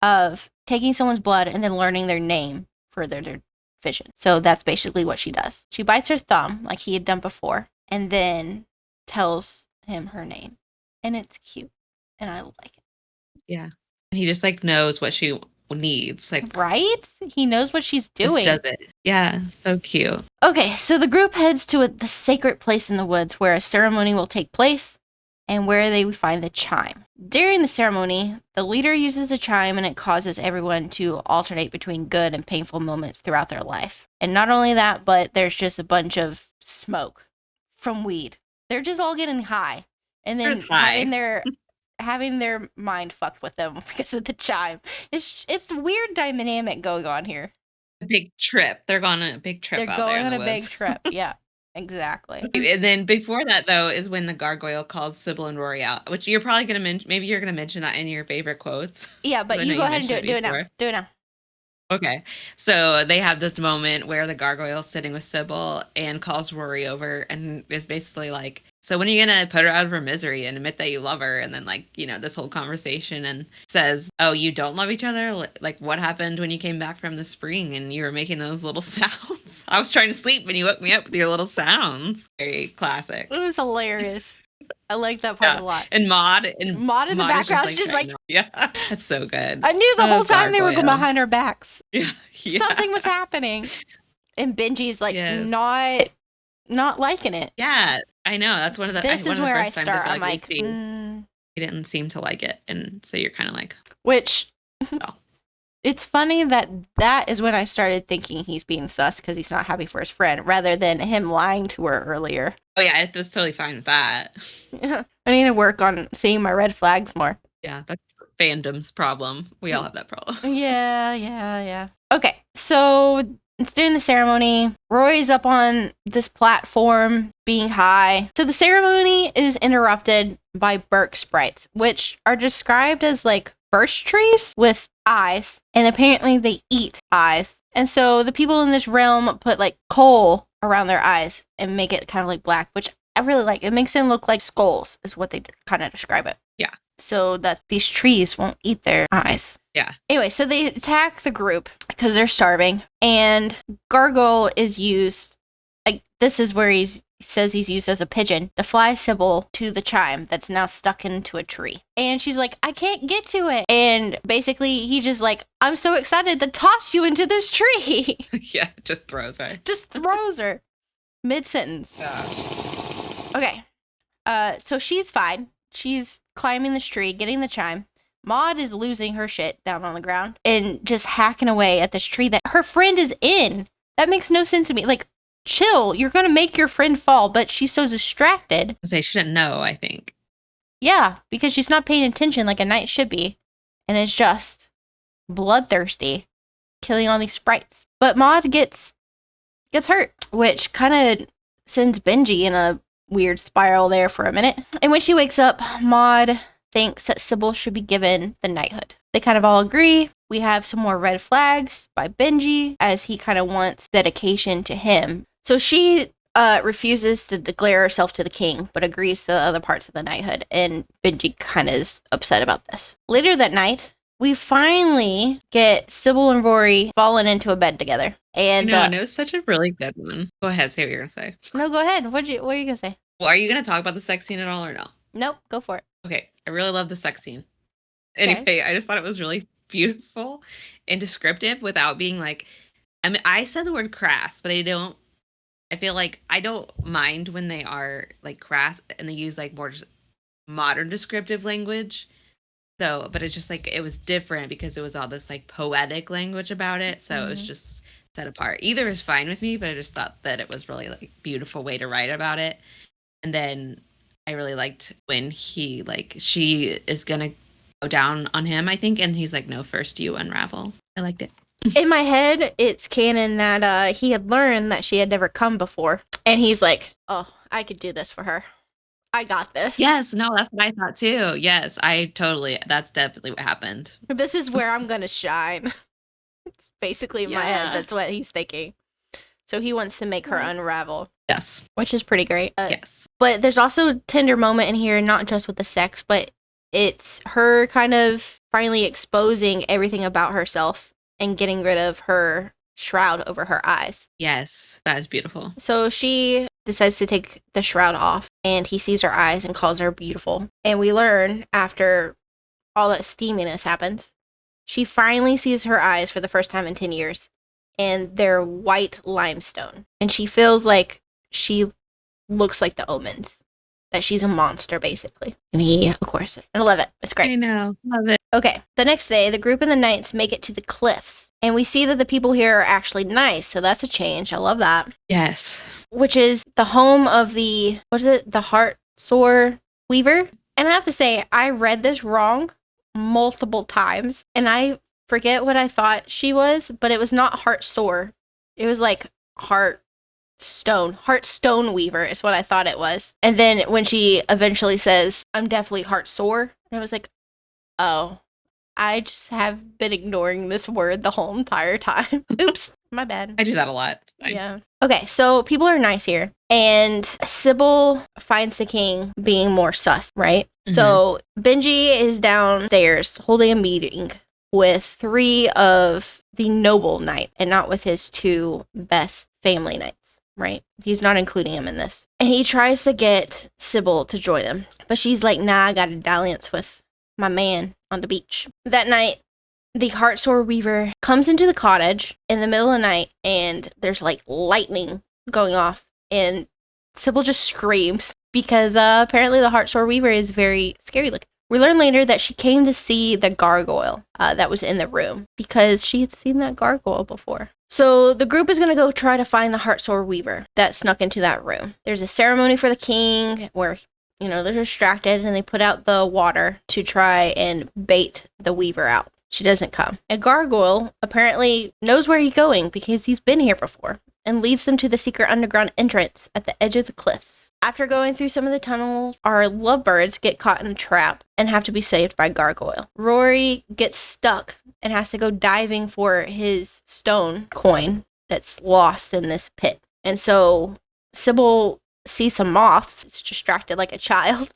of taking someone's blood and then learning their name for their vision. So that's basically what she does. She bites her thumb like he had done before and then tells him her name. And it's cute. And I like it. Yeah. He just like knows what she needs. Like, right? He knows what she's doing. Just does it. Yeah. So cute. Okay, so the group heads to the sacred place in the woods where a ceremony will take place and where they find the chime. During the ceremony, the leader uses the chime and it causes everyone to alternate between good and painful moments throughout their life. And not only that, but there's just a bunch of smoke from weed. They're just all getting high. And then having their mind fucked with them because of the chime. It's a weird dynamic going on here. A big trip. They're going on a big trip. They're going on a big trip. Yeah, exactly. And then before that, though, is when the Gargoyle calls Sybil and Rory out, which you're probably going to mention. Maybe you're going to mention that in your favorite quotes. Yeah, but you go ahead and do it. Do it now. Do it now. Okay. So they have this moment where the gargoyle's sitting with Sybil and calls Rory over and is basically like, so when are you gonna put her out of her misery and admit that you love her? And then this whole conversation and says, oh, you don't love each other? Like what happened when you came back from the spring and you were making those little sounds? I was trying to sleep and you woke me up with your little sounds. Very classic. It was hilarious. I like that part a lot. And Maud in the Maud background, just like yeah, that's so good. I knew the whole time they were Gargoyle. going behind our backs. Yeah. Something was happening. And Benji's like Yes. not liking it. Yeah, I know. That's one of the This one is of the where I first times start. feel I'm like, he didn't seem to like it, and so you're kind of like, which oh. It's funny that is when I started thinking he's being sus because he's not happy for his friend, rather than him lying to her earlier. Oh yeah, it was totally fine with that. I need to work on seeing my red flags more. Yeah, that's fandom's problem. We all have that problem. Yeah. Okay, so it's during the ceremony. Roy's up on this platform being high. So the ceremony is interrupted by Burke sprites, which are described as like birch trees with eyes, and apparently they eat eyes. And so the people in this realm put like coal around their eyes and make it kind of like black, which I really like. It makes them look like skulls, is what they kind of describe it. Yeah. So that these trees won't eat their eyes. Yeah. Anyway, so they attack the group because they're starving, and Gargoyle is used. Like, this is where he says he's used as a pigeon to fly Sybil to the chime that's now stuck into a tree. And she's like, I can't get to it. And basically, he just like, I'm so excited to toss you into this tree. Yeah, just throws her. Just throws her mid-sentence. Yeah. Okay. So she's fine. She's climbing this tree, getting the chime. Maud is losing her shit down on the ground and just hacking away at this tree that her friend is in. That makes no sense to me. Like, chill. You're going to make your friend fall, but she's so distracted. She shouldn't know, I think. Yeah, because she's not paying attention like a knight should be. And it's just bloodthirsty, killing all these sprites. But Maud gets hurt, which kind of sends Benji in a weird spiral there for a minute. And when she wakes up, Maud thinks that Sybil should be given the knighthood. They kind of all agree. We have some more red flags by Benji, as he kind of wants dedication to him. So she refuses to declare herself to the king, but agrees to the other parts of the knighthood, and Benji kind of is upset about this. Later that night, we finally get Sybil and Rory falling into a bed together. And no, it was such a really good one. Go ahead, say what you're gonna say. No, go ahead. What are you gonna say? Well, are you gonna talk about the sex scene at all or no? Nope, go for it. Okay, I really love the sex scene. Anyway, okay. I just thought it was really beautiful and descriptive without being like, I mean, I said the word crass, but I feel like I don't mind when they are like crass and they use like more modern descriptive language. So, but it's just like, it was different because it was all this like poetic language about it. So it was just set apart. Either is fine with me, but I just thought that it was really like beautiful way to write about it. And then I really liked when she is gonna go down on him, I think, and he's like, no, first you unravel. I liked it. In my head, it's canon that he had learned that she had never come before, and he's like, oh, I could do this for her. I got this. Yes, no, that's what I thought too. Yes, that's definitely what happened. This is where I'm gonna shine. It's basically in my head, that's what he's thinking. So he wants to make her unravel. Yes. Which is pretty great. Yes. But there's also a tender moment in here, not just with the sex, but it's her kind of finally exposing everything about herself and getting rid of her shroud over her eyes. Yes, that is beautiful. So she decides to take the shroud off, and he sees her eyes and calls her beautiful. And we learn, after all that steaminess happens, she finally sees her eyes for the first time in 10 years, and they're white limestone. And she feels like she looks like the omens, that she's a monster, basically. And he, of course, I love it. It's great. I know. Love it. Okay. The next day, the group and the knights make it to the cliffs. And we see that the people here are actually nice. So that's a change. I love that. Yes. Which is the home of the heart sore weaver. And I have to say, I read this wrong multiple times. And I forget what I thought she was, but it was not heart sore. It was like heart stone weaver is what I thought it was. And then when she eventually says, I'm definitely heart sore, and I was like, oh, I just have been ignoring this word the whole entire time. Oops, my bad. I do that a lot. Yeah. Okay, so people are nice here. And Sybil finds the king being more sus, right? Mhm. So Benji is downstairs holding a meeting with 3 of the noble knight and not with his 2 best family knights, right? He's not including him in this. And he tries to get Sybil to join him. But she's like, nah, I got a dalliance with my man on the beach. That night, the Heartsore Weaver comes into the cottage in the middle of the night, and there's like lightning going off, and Sybil just screams because apparently the Heartsore Weaver is very scary looking. We learn later that she came to see the gargoyle that was in the room because she had seen that gargoyle before. So the group is going to go try to find the Heartsore Weaver that snuck into that room. There's a ceremony for the king where, you know, they're distracted and they put out the water to try and bait the Weaver out. She doesn't come. A gargoyle apparently knows where he's going because he's been here before and leads them to the secret underground entrance at the edge of the cliffs. After going through some of the tunnels, our lovebirds get caught in a trap and have to be saved by Gargoyle. Rory gets stuck and has to go diving for his stone coin that's lost in this pit. And so Sybil sees some moths. It's distracted like a child,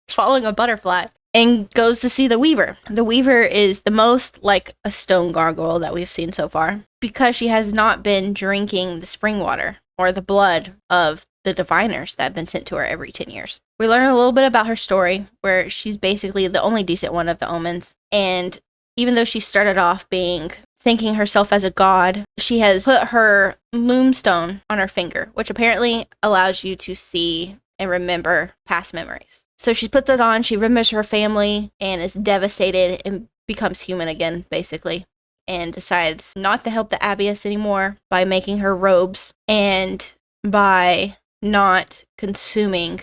following a butterfly, and goes to see the Weaver. The Weaver is the most like a stone gargoyle that we've seen so far because she has not been drinking the spring water or the blood of the diviners that have been sent to her every 10 years. We learn a little bit about her story, where she's basically the only decent one of the omens. And even though she started off thinking herself as a god, she has put her loomstone on her finger, which apparently allows you to see and remember past memories. So she puts it on, she remembers her family, and is devastated and becomes human again, basically, and decides not to help the abbess anymore by making her robes and by not consuming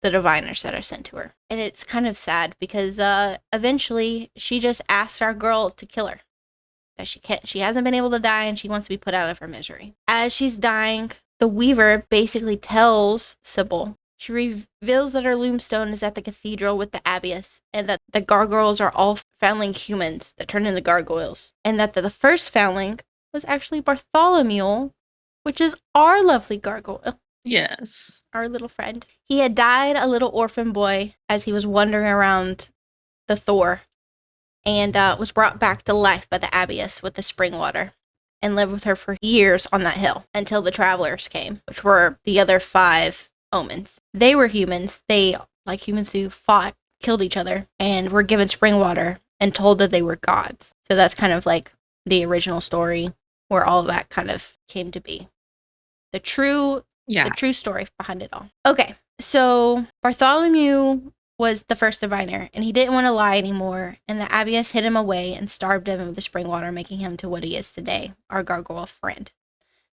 the diviners that are sent to her. And it's kind of sad because eventually she just asks our girl to kill her. That she hasn't been able to die and she wants to be put out of her misery. As she's dying, the Weaver basically tells Sybil, she reveals that her loomstone is at the cathedral with the abbess, and that the gargoyles are all foundling humans that turn into gargoyles, and that the first foundling was actually Bartholomew, which is our lovely gargoyle. Yes. Our little friend. He had died a little orphan boy as he was wandering around the Thor, and was brought back to life by the abbess with the spring water, and lived with her for years on that hill until the travelers came, which were the other 5 omens. They were humans. They, like humans do, fought, killed each other, and were given spring water and told that they were gods. So that's kind of like the original story where all of that kind of came to be. The true story behind it all. Okay, so Bartholomew was the first diviner, and he didn't want to lie anymore, and the abbess hid him away and starved him of the spring water, making him to what he is today, our gargoyle friend.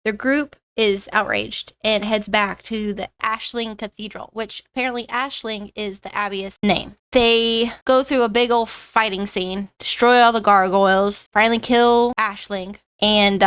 The group is outraged and heads back to the Ashling Cathedral, which apparently Ashling is the abbess' name. They go through a big old fighting scene, destroy all the gargoyles, finally kill Ashling, and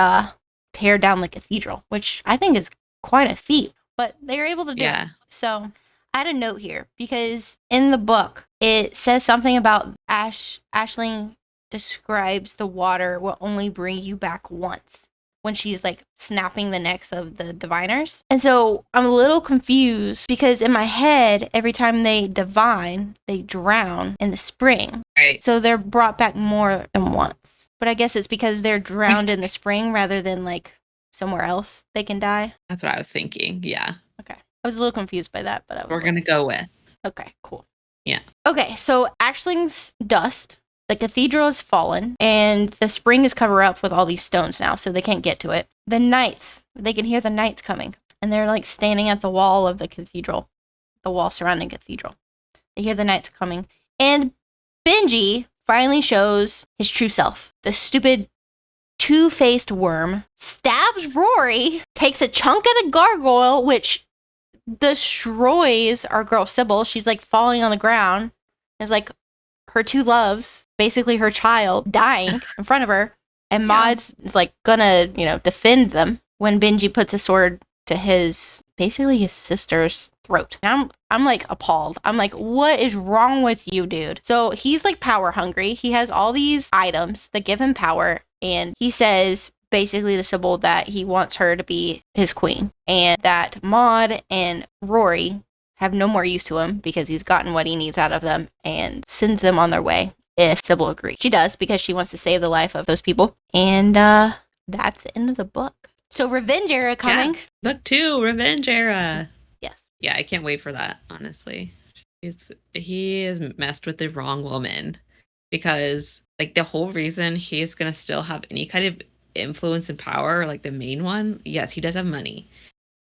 tear down the cathedral, which I think is quite a feat, but they were able to do it. So I had a note here because in the book it says something about Ashling describes the water will only bring you back once when she's like snapping the necks of the diviners. And so I'm a little confused because in my head, every time they divine, they drown in the spring. Right. So they're brought back more than once. But I guess it's because they're drowned in the spring rather than like somewhere else they can die. That's what I was thinking. Yeah. Okay. I was a little confused by that, but we're going to go with. Okay, cool. Yeah. Okay, so Ashling's dust. The cathedral has fallen, and the spring is covered up with all these stones now, so they can't get to it. The knights, they can hear the knights coming, and they're like standing at the wall of the cathedral, the wall surrounding cathedral. They hear the knights coming, and Benji finally shows his true self. The stupid two-faced worm stabs Rory, takes a chunk of the gargoyle, which destroys our girl Sybil. She's like falling on the ground. It's like her 2 loves, basically her child, dying in front of her, and Maud's like gonna, defend them when Benji puts a sword to his basically his sister's throat. And I'm like appalled. I'm like, what is wrong with you, dude? So he's like power hungry. He has all these items that give him power, and he says basically to Sybil that he wants her to be his queen, and that Maud and Rory have no more use to him because he's gotten what he needs out of them, and sends them on their way if Sybil agrees. She does, because she wants to save the life of those people. And that's the end of the book. So Revenge Era coming. Yeah. Book 2, Revenge Era. Yes. Yeah, I can't wait for that, honestly. He has messed with the wrong woman, because like the whole reason he's gonna still have any kind of influence and power, like the main one, yes, he does have money.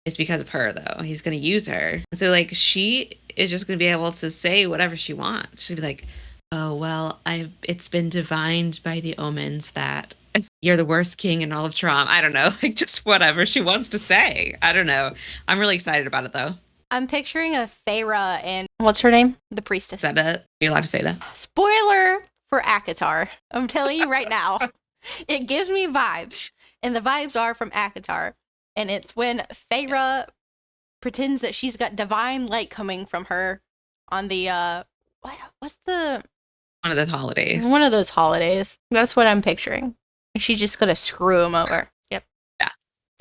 It's because of her, though. He's gonna use her. And so like she is just gonna be able to say whatever she wants. She'll be like, oh well, it's been divined by the omens that you're the worst king in all of Trom. I don't know, like just whatever she wants to say. I don't know. I'm really excited about it, though. I'm picturing a Feyre and what's her name? The priestess. Is that it? Are you allowed to say that? Spoiler for ACOTAR. I'm telling you right now. It gives me vibes. And the vibes are from ACOTAR. And it's when Feyre pretends that she's got divine light coming from her on the what's the one of those holidays. One of those holidays. That's what I'm picturing. She's just gonna screw him over. Yep. Yeah.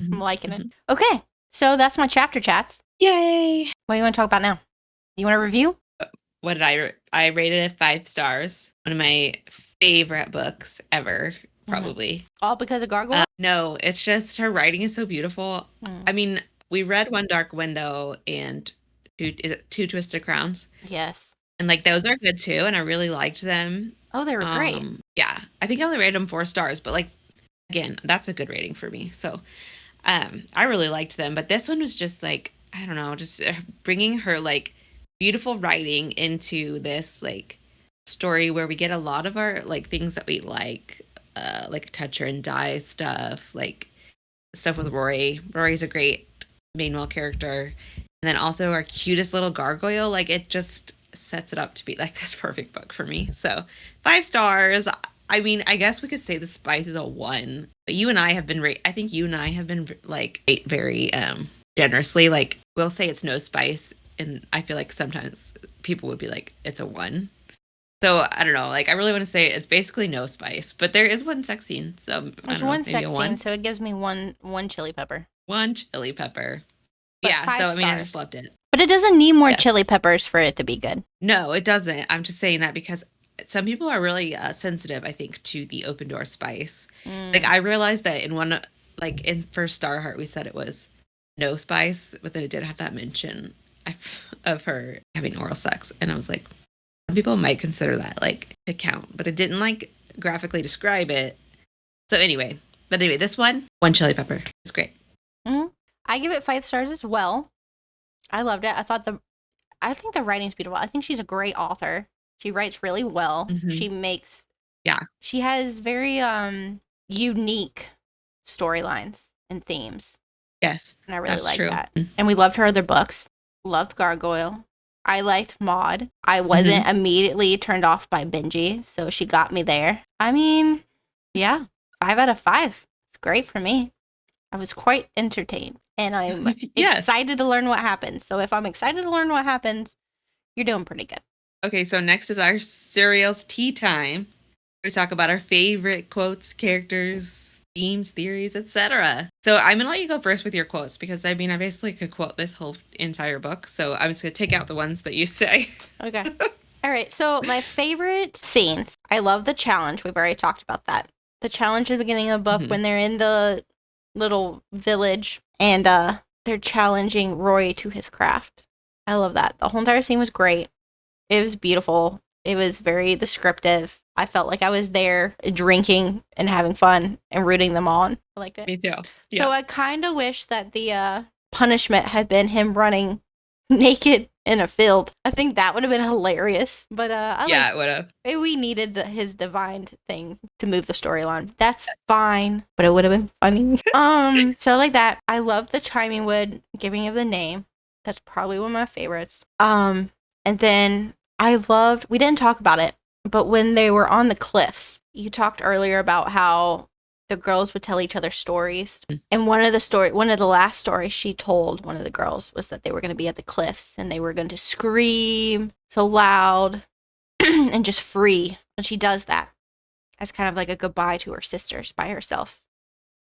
I'm liking it. Okay. So that's my chapter chats. Yay. What do you want to talk about now? You want to review? What did I rated it 5 stars. One of my favorite books ever, probably. All because of Gargoyle? No, it's just her writing is so beautiful. I mean, we read One Dark Window and Two Twisted Crowns? Yes. And like those are good too, and I really liked them. Oh, they were great. Yeah, I think I only rated them 4 stars, but like again, that's a good rating for me. So, I really liked them, but this one was just like, I don't know, just bringing her like beautiful writing into this like story where we get a lot of our like things that we like touch her and die stuff, like stuff with Rory. Rory's a great main male character, and then also our cutest little gargoyle. Like it just sets it up to be like this perfect book for me. So 5 stars. I mean, I guess we could say the spice is a 1, but you and I have been I think you and I have been like very generously. Like we'll say it's no spice, and I feel like sometimes people would be like it's a 1. So I don't know. Like I really want to say it's basically no spice, but there is one sex scene. So there's one sex scene, so it gives me one chili pepper. 1 chili pepper. But yeah. 5 So I mean, I stars. just loved it. But it doesn't need more chili peppers for it to be good. No, it doesn't. I'm just saying that because some people are really sensitive, I think, to the open door spice. Like I realized that in first Starheart, we said it was no spice, but then it did have that mention of her having oral sex, and I was like, some people might consider that like to count, but it didn't like graphically describe it. So anyway, this one chili pepper. It's great. I give it 5 stars as well. I loved it. I think the writing's beautiful. I think she's a great author. She writes really well. She has very unique storylines and themes. Yes. And I really like that. And we loved her other books. Loved Gargoyle. I liked Maud. I wasn't immediately turned off by Benji, so she got me there. I mean, yeah, 5 out of 5. It's great for me. I was quite entertained, and I'm excited to learn what happens. So if I'm excited to learn what happens, you're doing pretty good. Okay, so next is our Suriel's tea time. We talk about our favorite quotes, characters, themes, theories, etc. So I'm gonna let you go first with your quotes, because I mean I basically could quote this whole entire book. So I'm just gonna take out the ones that you say. Okay. All right. So my favorite scenes. I love the challenge. We've already talked about that. The challenge at the beginning of the book when they're in the little village and they're challenging Roy to his craft. I love that. The whole entire scene was great. It was beautiful. It was very descriptive. I felt like I was there drinking and having fun and rooting them on. I liked it. Me too. Yeah. So I kind of wish that the punishment had been him running naked in a field. I think that would have been hilarious. But it would have. We needed his divine thing to move the storyline. That's fine, but it would have been funny. So like that. I love the chiming wood giving of the name. That's probably one of my favorites. And then we didn't talk about it, but when they were on the cliffs, you talked earlier about how the girls would tell each other stories. And one of the last stories she told one of the girls was that they were going to be at the cliffs and they were going to scream so loud and just free. And she does that as kind of like a goodbye to her sisters by herself.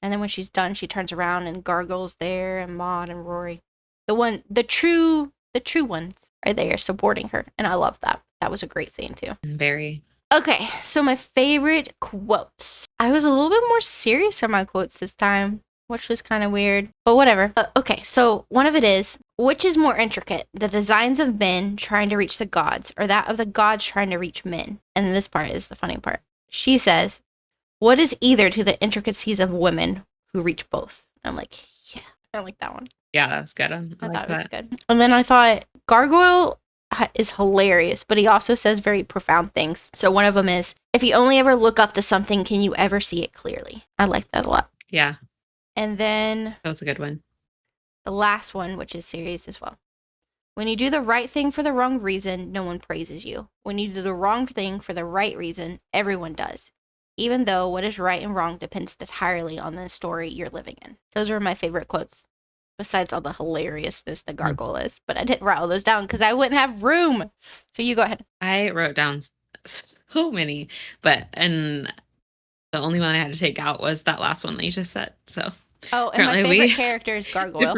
And then when she's done, she turns around and Gargoyle's there and Maud and Rory. The true ones are there supporting her. And I love that. That was a great scene too. Very. Okay, so my favorite quotes. I was a little bit more serious for my quotes this time, which was kind of weird, but whatever. Okay, so one of it is, which is more intricate, the designs of men trying to reach the gods, or that of the gods trying to reach men? And this part is the funny part. She says, what is either to the intricacies of women who reach both? I'm like, yeah, I like that one. Yeah, that's good. I thought it was good. And then I thought Gargoyle is hilarious, but he also says very profound things. So one of them is, if you only ever look up to something, can you ever see it clearly? I like that a lot. Yeah. And then that was a good one. The last one, which is serious as well. When you do the right thing for the wrong reason, no one praises you. When you do the wrong thing for the right reason, everyone does. Even though what is right and wrong depends entirely on the story you're living in. Those are my favorite quotes. Besides all the hilariousness the Gargoyle is. But I didn't write all those down because I wouldn't have room. So you go ahead. I wrote down so many, and the only one I had to take out was that last one that you just said. So and my favorite character is Gargoyle.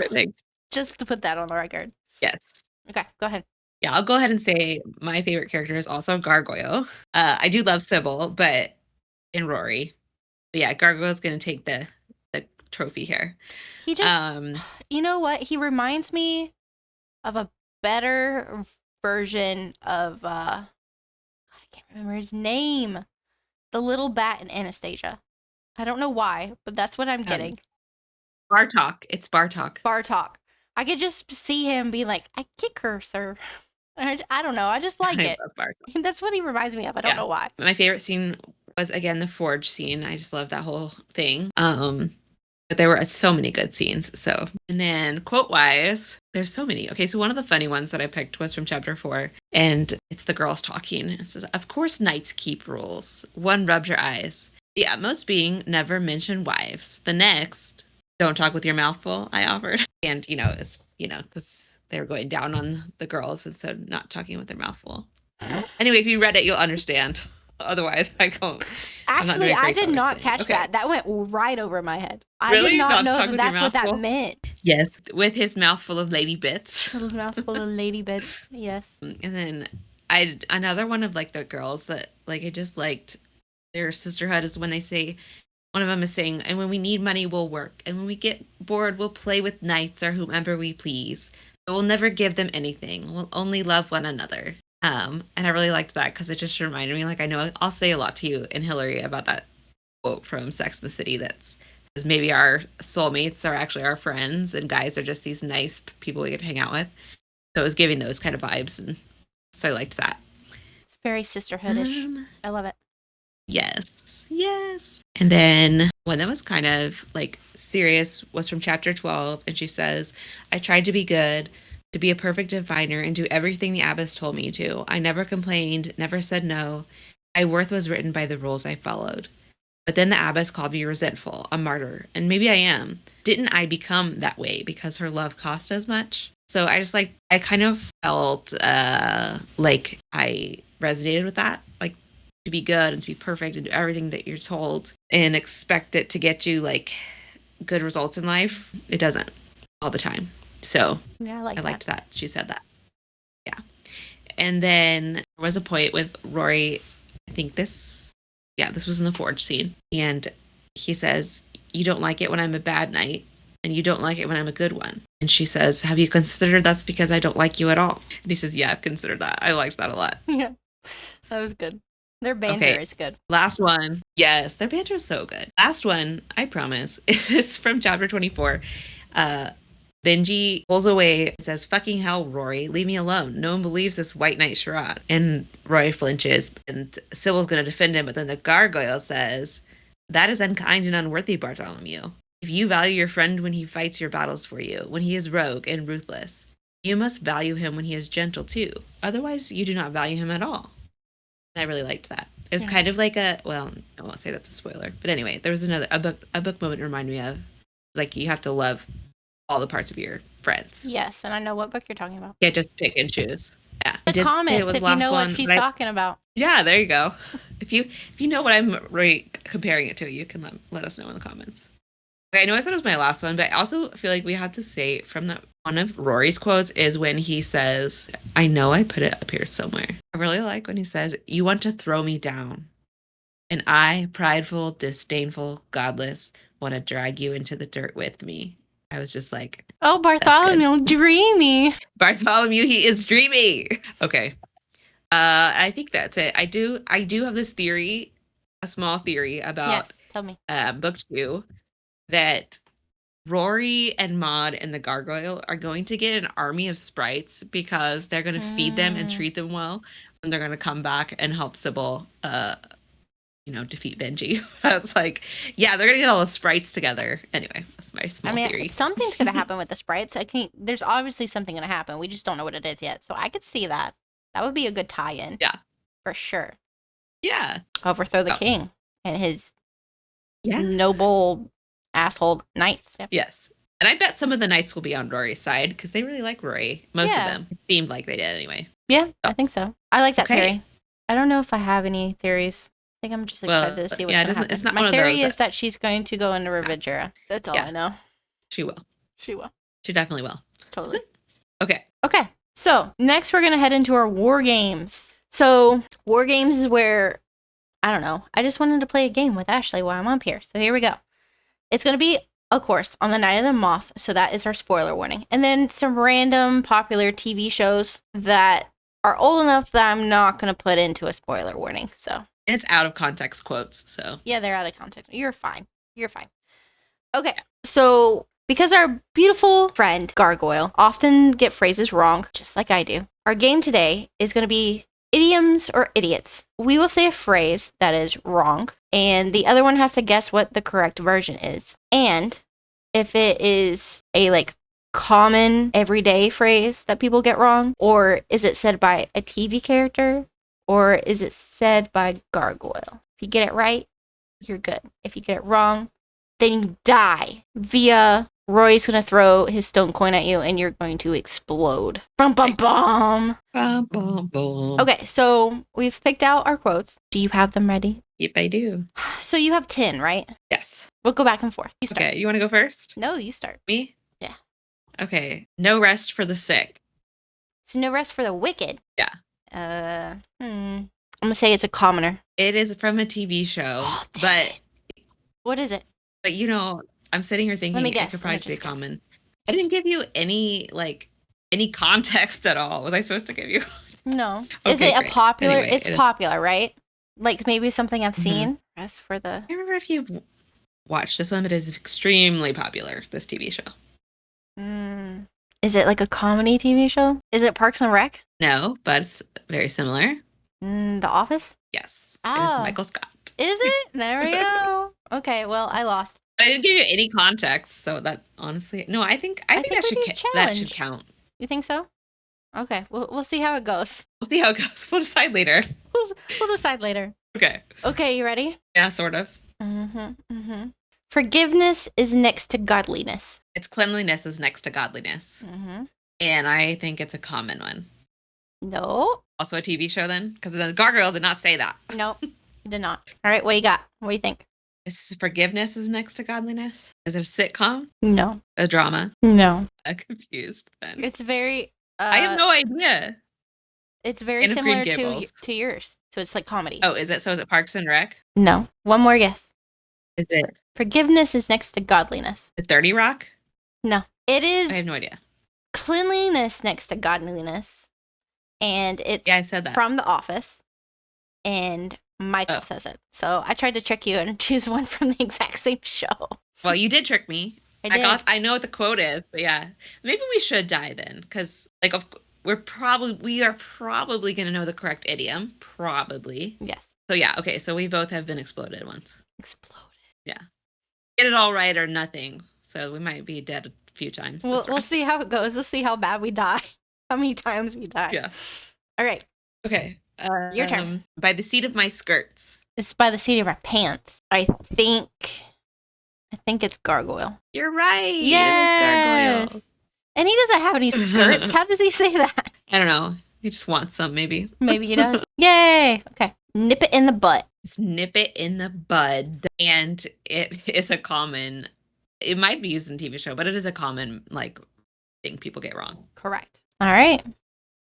Just to put that on the record. Yes. Okay, go ahead. Yeah, I'll go ahead and say my favorite character is also Gargoyle. I do love Sybil, and Rory. But yeah, Gargoyle's going to take the trophy here. He just, you know what? He reminds me of a better version of, I can't remember his name. The little bat in Anastasia. I don't know why, but that's what I'm getting. Bartok. It's Bartok. Bartok. I could just see him being like, I kick her, sir. I don't know. I just like it. That's what he reminds me of. I don't know why. My favorite scene was, again, the forge scene. I just love that whole thing. But there were so many good scenes. So, and then quote-wise, there's so many. Okay, so one of the funny ones that I picked was from chapter 4, and it's the girls talking. It says, of course knights keep rules. One rubs your eyes. The utmost being never mention wives. The next, don't talk with your mouth full, I offered. And, because they were going down on the girls, and so not talking with their mouth full. Anyway, if you read it, you'll understand. Otherwise, I don't. Actually, I did not catch that. That went right over my head. I really? did not know that's what that meant. Yes, with his mouth full of lady bits. His mouth full of lady bits, yes. And then another one of the girls that I just liked their sisterhood is when they say, one of them is saying, and when we need money, we'll work. And when we get bored, we'll play with knights or whomever we please. But we'll never give them anything. We'll only love one another. And I really liked that because it just reminded me, I know I'll say a lot to you and Hillary about that quote from Sex and the City that's maybe our soulmates are actually our friends and guys are just these nice people we get to hang out with. So it was giving those kind of vibes, and so I liked that. It's very sisterhoodish. I love it. Yes. And then one that was kind of serious was from chapter 12, and she says, I tried to be good, to be a perfect diviner, and do everything the abbess told me to. I never complained, never said no. My worth was written by the rules I followed. But then the abbess called me resentful, a martyr, and maybe I am. Didn't I become that way because her love cost as much? So I just I kind of felt like I resonated with that, to be good and to be perfect and do everything that you're told and expect it to get you good results in life. It doesn't all the time. So yeah, I liked that. She said that. Yeah. And then there was a point with Rory, I think this was in the forge scene. And he says, you don't like it when I'm a bad knight and you don't like it when I'm a good one. And she says, have you considered that's because I don't like you at all? And he says, yeah, I've considered that. I liked that a lot. Yeah, that was good. Their banter is good. Last one. Yes, their banter is so good. Last one, I promise, is from chapter 24. Benji pulls away and says, fucking hell, Rory, leave me alone. No one believes this white knight charade. And Rory flinches, and Sybil's going to defend him, but then the Gargoyle says, that is unkind and unworthy, Bartholomew. If you value your friend when he fights your battles for you, when he is rogue and ruthless, you must value him when he is gentle too. Otherwise, you do not value him at all. I really liked that. It was kind of like I won't say that's a spoiler, but anyway, there was a book moment to remind me of, like, you have to love all the parts of your friends. Yes, and I know what book you're talking about. You can't just pick and choose. Yeah, the comments if you know what she's talking about. Yeah, there you go. If you know what I'm comparing it to, you can let us know in the comments. Okay, I know I said it was my last one, but I also feel like we have to say from that one of Rory's quotes is when he says, "I know I put it up here somewhere." I really like when he says, "You want to throw me down, and I, prideful, disdainful, godless, want to drag you into the dirt with me." I was just like, oh, Bartholomew, dreamy. Bartholomew, he is dreamy. Okay. I think that's it. I do have this theory, a small theory about tell me. Book 2, that Rory and Maud and the Gargoyle are going to get an army of sprites because they're going to feed them and treat them well, and they're going to come back and help Sybil, defeat Benji. I was like, yeah, they're going to get all the sprites together. Anyway, that's my small theory. Something's going to happen with the sprites. There's obviously something going to happen. We just don't know what it is yet. So I could see that. That would be a good tie-in. Yeah. For sure. Yeah. Overthrow the king and his noble asshole knights. Yep. Yes. And I bet some of the knights will be on Rory's side because they really like Rory. Most of them. It seemed like they did anyway. Yeah, I think so. I like that theory. I don't know if I have any theories. I think I'm just excited to see what's going to happen. It's not my theory is that she's going to go into Revenge Era. That's all I know. She will. She will. She definitely will. Totally. Okay. So next we're going to head into our war games. So war games is where, I don't know, I just wanted to play a game with Ashley while I'm up here. So here we go. It's going to be, of course, on the Night of the Moth. So that is our spoiler warning. And then some random popular TV shows that are old enough that I'm not going to put into a spoiler warning. So. And it's out of context quotes. So. Yeah, they're out of context. You're fine. Okay. So because our beautiful friend Gargoyle often get phrases wrong, just like I do, our game today is going to be idioms or idiots. We will say a phrase that is wrong, and the other one has to guess what the correct version is. And if it is a common everyday phrase that people get wrong, or is it said by a TV character, or is it said by Gargoyle? If you get it right, you're good. If you get it wrong, then you die via Roy's going to throw his stone coin at you and you're going to explode. Bum, bum, bum. Bum, bum, bum. Okay, so we've picked out our quotes. Do you have them ready? Yep, I do. So you have 10, right? Yes. We'll go back and forth. You start. Okay, you want to go first? No, you start. Me? Yeah. Okay, no rest for the sick. So no rest for the wicked. Yeah. I'm going to say it's a commoner. It is from a TV show. Oh, but what is it? But I'm sitting here thinking it could probably be common. I didn't give you any context at all. Was I supposed to give you? No. Okay, is it great. a popular? Anyway, it's popular, right? Like maybe something I've seen. Rest for the. I remember if you watched this one, but it is extremely popular. This TV show. Is it like a comedy TV show? Is it Parks and Rec? No, but it's very similar. The Office? Yes. Oh. It is Michael Scott. Is it? There we go. Okay, well, I lost. I didn't give you any context, so that honestly, no, I think that should count. You think so? Okay, we'll see how it goes. We'll see how it goes. We'll decide later. We'll decide later. Okay. Okay, you ready? Yeah, sort of. Forgiveness is next to godliness. It's cleanliness is next to godliness. And I think it's a common one. No. Also a TV show then? Because the Gargoyle did not say that. Nope, did not. All right, what you got? What do you think? Is forgiveness is next to godliness? Is it a sitcom? No. A drama? No. I'm confused then. It's very... I have no idea. It's very similar to yours. So it's like comedy. Oh, is it? So is it Parks and Rec? No. One more guess. Is it? Forgiveness is next to godliness. The 30 Rock? No. It is... I have no idea. Cleanliness next to godliness. And it's I said that. From The Office. And Michael says it. So I tried to trick you and choose one from the exact same show. Well, you did trick me. I know what the quote is, but yeah. Maybe we should die then. Because, we are probably going to know the correct idiom. Probably. Yes. So yeah, okay. So we both have been exploded once. Exploded. Yeah. Get it all right or nothing. So we might be dead a few times. We'll see how it goes. We'll see how bad we die. How many times we die. Yeah. All right. Okay. Your turn. By the seat of my skirts. It's by the seat of my pants. I think it's Gargoyle. You're right. Yes. It is Gargoyle. And he doesn't have any skirts. How does he say that? I don't know. He just wants some, maybe. Maybe he does. Yay. Okay. Nip it in the butt. It's nip it in the bud. And it is a common, it might be used in TV show, but it is a common, like, thing people get wrong. Correct. All right.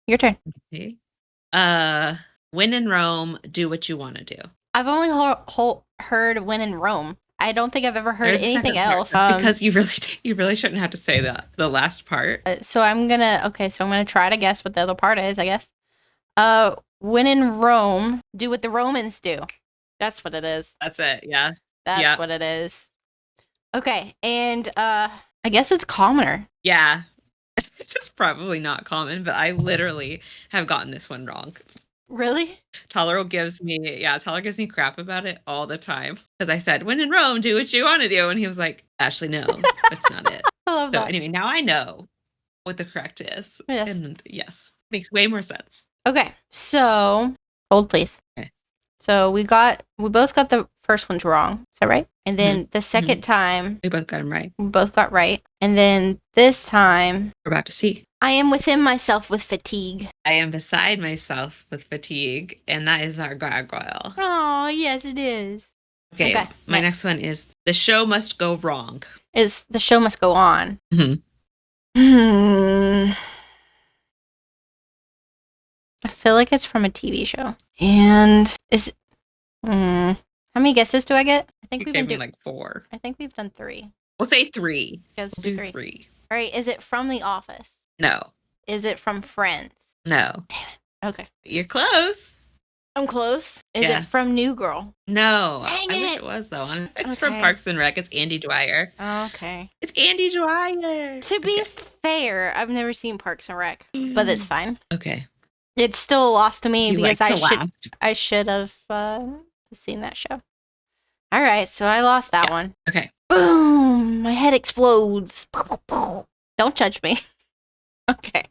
Your turn. Okay. When in Rome, do what you want to do. I've only heard when in Rome. I don't think I've ever heard There's a anything second part. else. That's because you really shouldn't have to say that, the last part. So I'm gonna try to guess what the other part is, I guess. When in Rome, do what the Romans do. That's what it is. That's it, yeah. That's what it is. Okay, and I guess it's commoner. Yeah. It's just probably not common, but I literally have gotten this one wrong. Really? Tyler gives me crap about it all the time. Because I said, when in Rome, do what you want to do. And he was like, Ashley, no, that's not it. I love that. Anyway, now I know what the correct is. Yes. And yes, makes way more sense. Okay, so hold please. Okay. So we both got the first ones wrong. Is that right? And then the second time, we both got them right. We both got right. And then this time, we're about to see. I am within myself with fatigue. I am beside myself with fatigue, and that is our gargoyle. Oh, yes, it is. Okay, my next one is the show must go wrong. Is the show must go on. I feel like it's from a TV show. And is how many guesses do I get? I think we've been like 4. I think we've done 3. We'll say 3. Yeah, let's do 3. All right, is it from The Office? No. Is it from Friends? No. Damn it. Okay. You're close. I'm close. Is it from New Girl? No. Dang I it. wish it was, though. It's from Parks and Rec. It's Andy Dwyer. Okay. It's Andy Dwyer. To be fair, I've never seen Parks and Rec, but it's fine. Okay. It's still a loss to me because laugh. I should have seen that show. All right, so I lost that one. Okay. Boom! My head explodes. Don't judge me. Okay.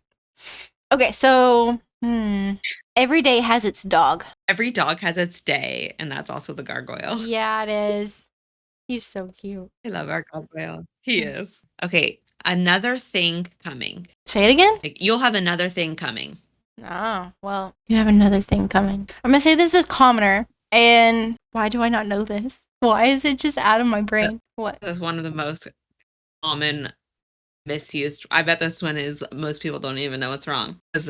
Okay, so every day has its dog. Every dog has its day, and that's also the gargoyle. Yeah, it is. He's so cute. I love our gargoyle. He is. Okay, another thing coming. Say it again? Like, you'll have another thing coming. Oh, well, you have another thing coming. I'm going to say this is commoner, and why do I not know this? Why is it just out of my brain? What? That's one of the most common misused. I bet this one is most people don't even know what's wrong. Because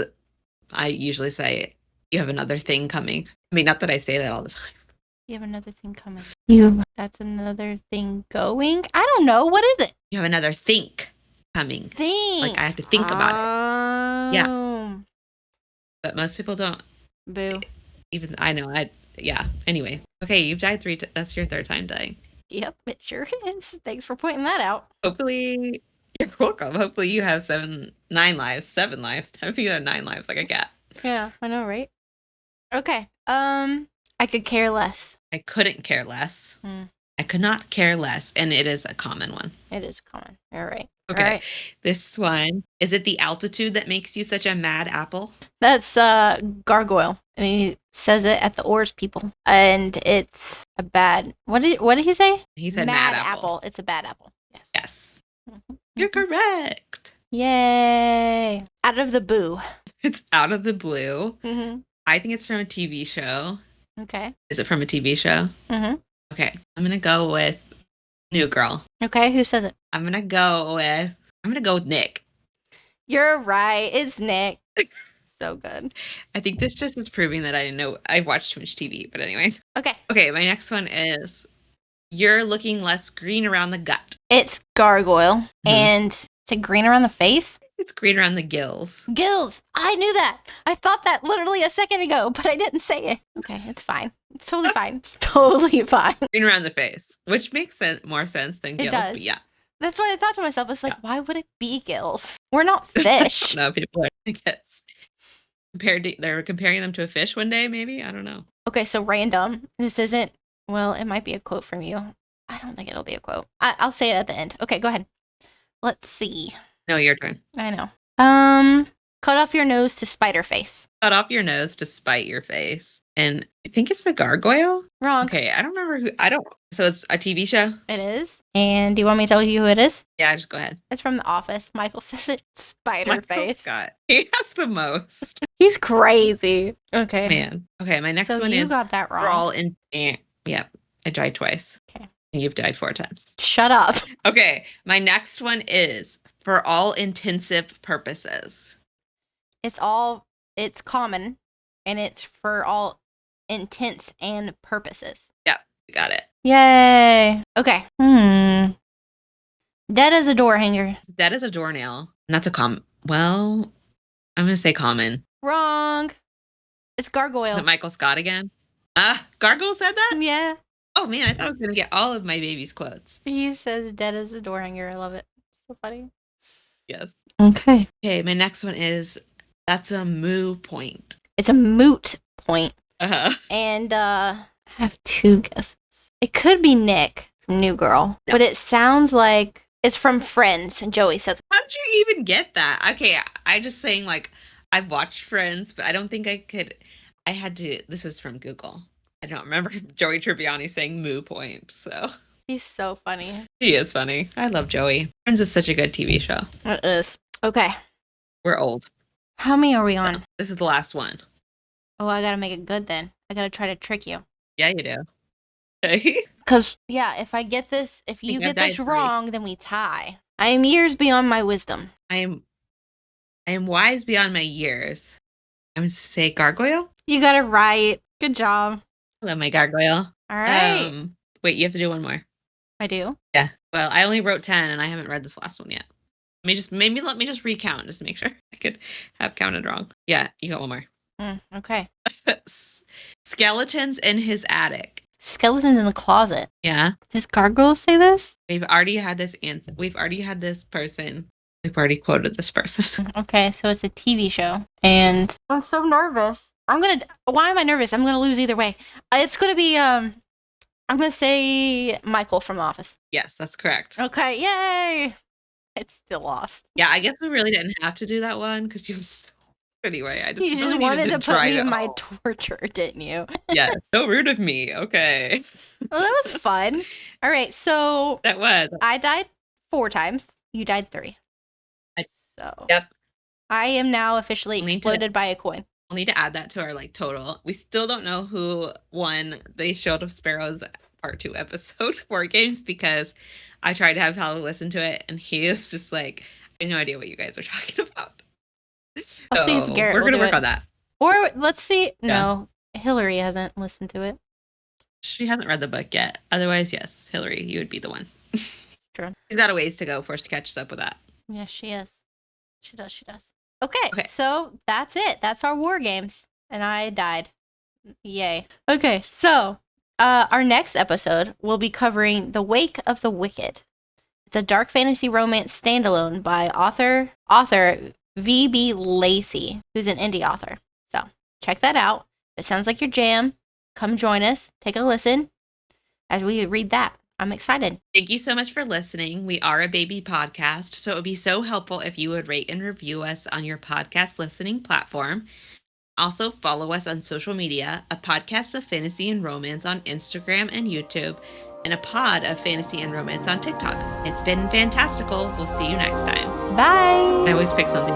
I usually say, you have another thing coming. I mean, not that I say that all the time. You have another thing coming. That's another thing going? I don't know. What is it? You have another think coming. Think. Like, I have to think about it. Yeah. But most people don't. Boo. Even I know. Yeah. Anyway. Okay, you've died 3 times. That's your 3rd time dying. Yep, it sure is. Thanks for pointing that out. Hopefully, you're welcome. Hopefully you have 7 lives. If you have 9 lives like a cat. Yeah, I know, right? Okay. I could care less. I couldn't care less. I could not care less, and it is a common one. It is common. All right. Okay. All right. This one, is it the altitude that makes you such a mad apple? That's Gargoyle, and he says it at the oars people, and it's a bad. What did he say? He said mad apple. It's a bad apple. Yes. Yes. You're correct. Yay! Out of the blue. It's out of the blue. Mm-hmm. I think it's from a TV show. Okay. Is it from a TV show? Mm-hmm. Okay. I'm gonna go with New Girl. Okay. Who says it? I'm gonna go with Nick. You're right. It's Nick. So good. I think this just is proving that I watched too much TV. But anyway. Okay. Okay. My next one is you're looking less green around the gut. It's Gargoyle, and it's green around the face. It's green around the gills. Gills. I knew that. I thought that literally a second ago, but I didn't say it. Okay, it's fine. It's totally fine. It's totally fine. Green around the face, which makes more sense than gills. It does. But yeah. That's why I thought to myself, it's like, why would it be gills? We're not fish. No, people are, I guess. They're comparing them to a fish one day, maybe? I don't know. Okay, so random. This isn't, well, it might be a quote from you. I don't think it'll be a quote. I'll say it at the end. Okay, go ahead. Let's see. No, your turn. I know. Cut off your nose to spider face. Cut off your nose to spite your face. And I think it's the Gargoyle. Wrong. Okay, I don't remember who. So it's a TV show? It is. And do you want me to tell you who it is? Yeah, just go ahead. It's from The Office. Michael says it's spider Michael face. Scott. He has the most. He's crazy. Okay. Man. Okay, my next so one you is got that wrong. for all in. Yep, I died twice. Okay. And you've died 4 times. Shut up. Okay, my next one is for all intensive purposes. It's common, and it's for all intents and purposes. Yep, you got it. Yay. Okay. Dead as a door hanger. Dead as a doornail. And that's a well, I'm going to say common. Wrong. It's Gargoyle. Is it Michael Scott again? Gargoyle said that? Yeah. Oh man, I thought I was going to get all of my baby's quotes. He says dead as a door hanger. I love it. So funny. Yes. Okay. Okay, my next one is that's a moo point. It's a moot point. Uh-huh. And I have 2 guesses. It could be Nick from New Girl, but it sounds like it's from Friends. And Joey says, how did you even get that? Okay, I just saying like I've watched Friends, but I don't think I could. I had to. This was from Google. I don't remember Joey Tribbiani saying moo point. So he's so funny. He is funny. I love Joey. Friends is such a good TV show. It is. Okay. We're old. How many are we on? So, this is the last one. Oh, I gotta make it good then. I gotta try to trick you. Yeah, you do. Okay. Because, yeah, if you get this wrong, then we tie. I am years beyond my wisdom. I am wise beyond my years. I'm going to say Gargoyle. You got it right. Good job. I love my Gargoyle. All right. Wait, you have to do one more. I do? Yeah. Well, I only wrote 10 and I haven't read this last one yet. Let me just recount just to make sure I could have counted wrong. Yeah, you got one more. Okay. Skeletons in his attic. Skeletons in the closet. Yeah. Does Gargoyle say this? We've already had this answer. We've already had this person. We've already quoted this person. Okay, so it's a TV show. And I'm so nervous. Why am I nervous? I'm gonna lose either way. It's gonna be, I'm gonna say Michael from The Office. Yes, that's correct. Okay, yay! It's still lost. Yeah, I guess we really didn't have to do that one because you was. Anyway, I just you really just wanted to put me in my home. torture, didn't you? Yeah, so rude of me. Okay. Well, that was fun. All right, so that was. I died 4 times. You died 3. So yep. I am now officially exploded by a coin. We'll need to add that to our total. We still don't know who won the Shield of Sparrows Part 2 episode War Games because I tried to have Tyler listen to it and he is just like, I have no idea what you guys are talking about. I'll see if Garrett we're gonna will do work on that. Or let's see. Yeah. No, Hillary hasn't listened to it. She hasn't read the book yet. Otherwise, yes, Hillary, you would be the one. True. She's got a ways to go before she catches up with that. Yes, she is. She does. Okay, so that's it. That's our war games. And I died. Yay. Okay, so our next episode will be covering The Wake of the Wicked. It's a dark fantasy romance standalone by author V.B. Lacey, who's an indie author. So check that out. If it sounds like your jam, come join us. Take a listen as we read that. I'm excited. Thank you so much for listening. We are a baby podcast, so it would be so helpful if you would rate and review us on your podcast listening platform. Also, follow us on social media, a podcast of fantasy and romance on Instagram and YouTube, and a pod of fantasy and romance on TikTok. It's been fantastical. We'll see you next time. Bye. I always pick something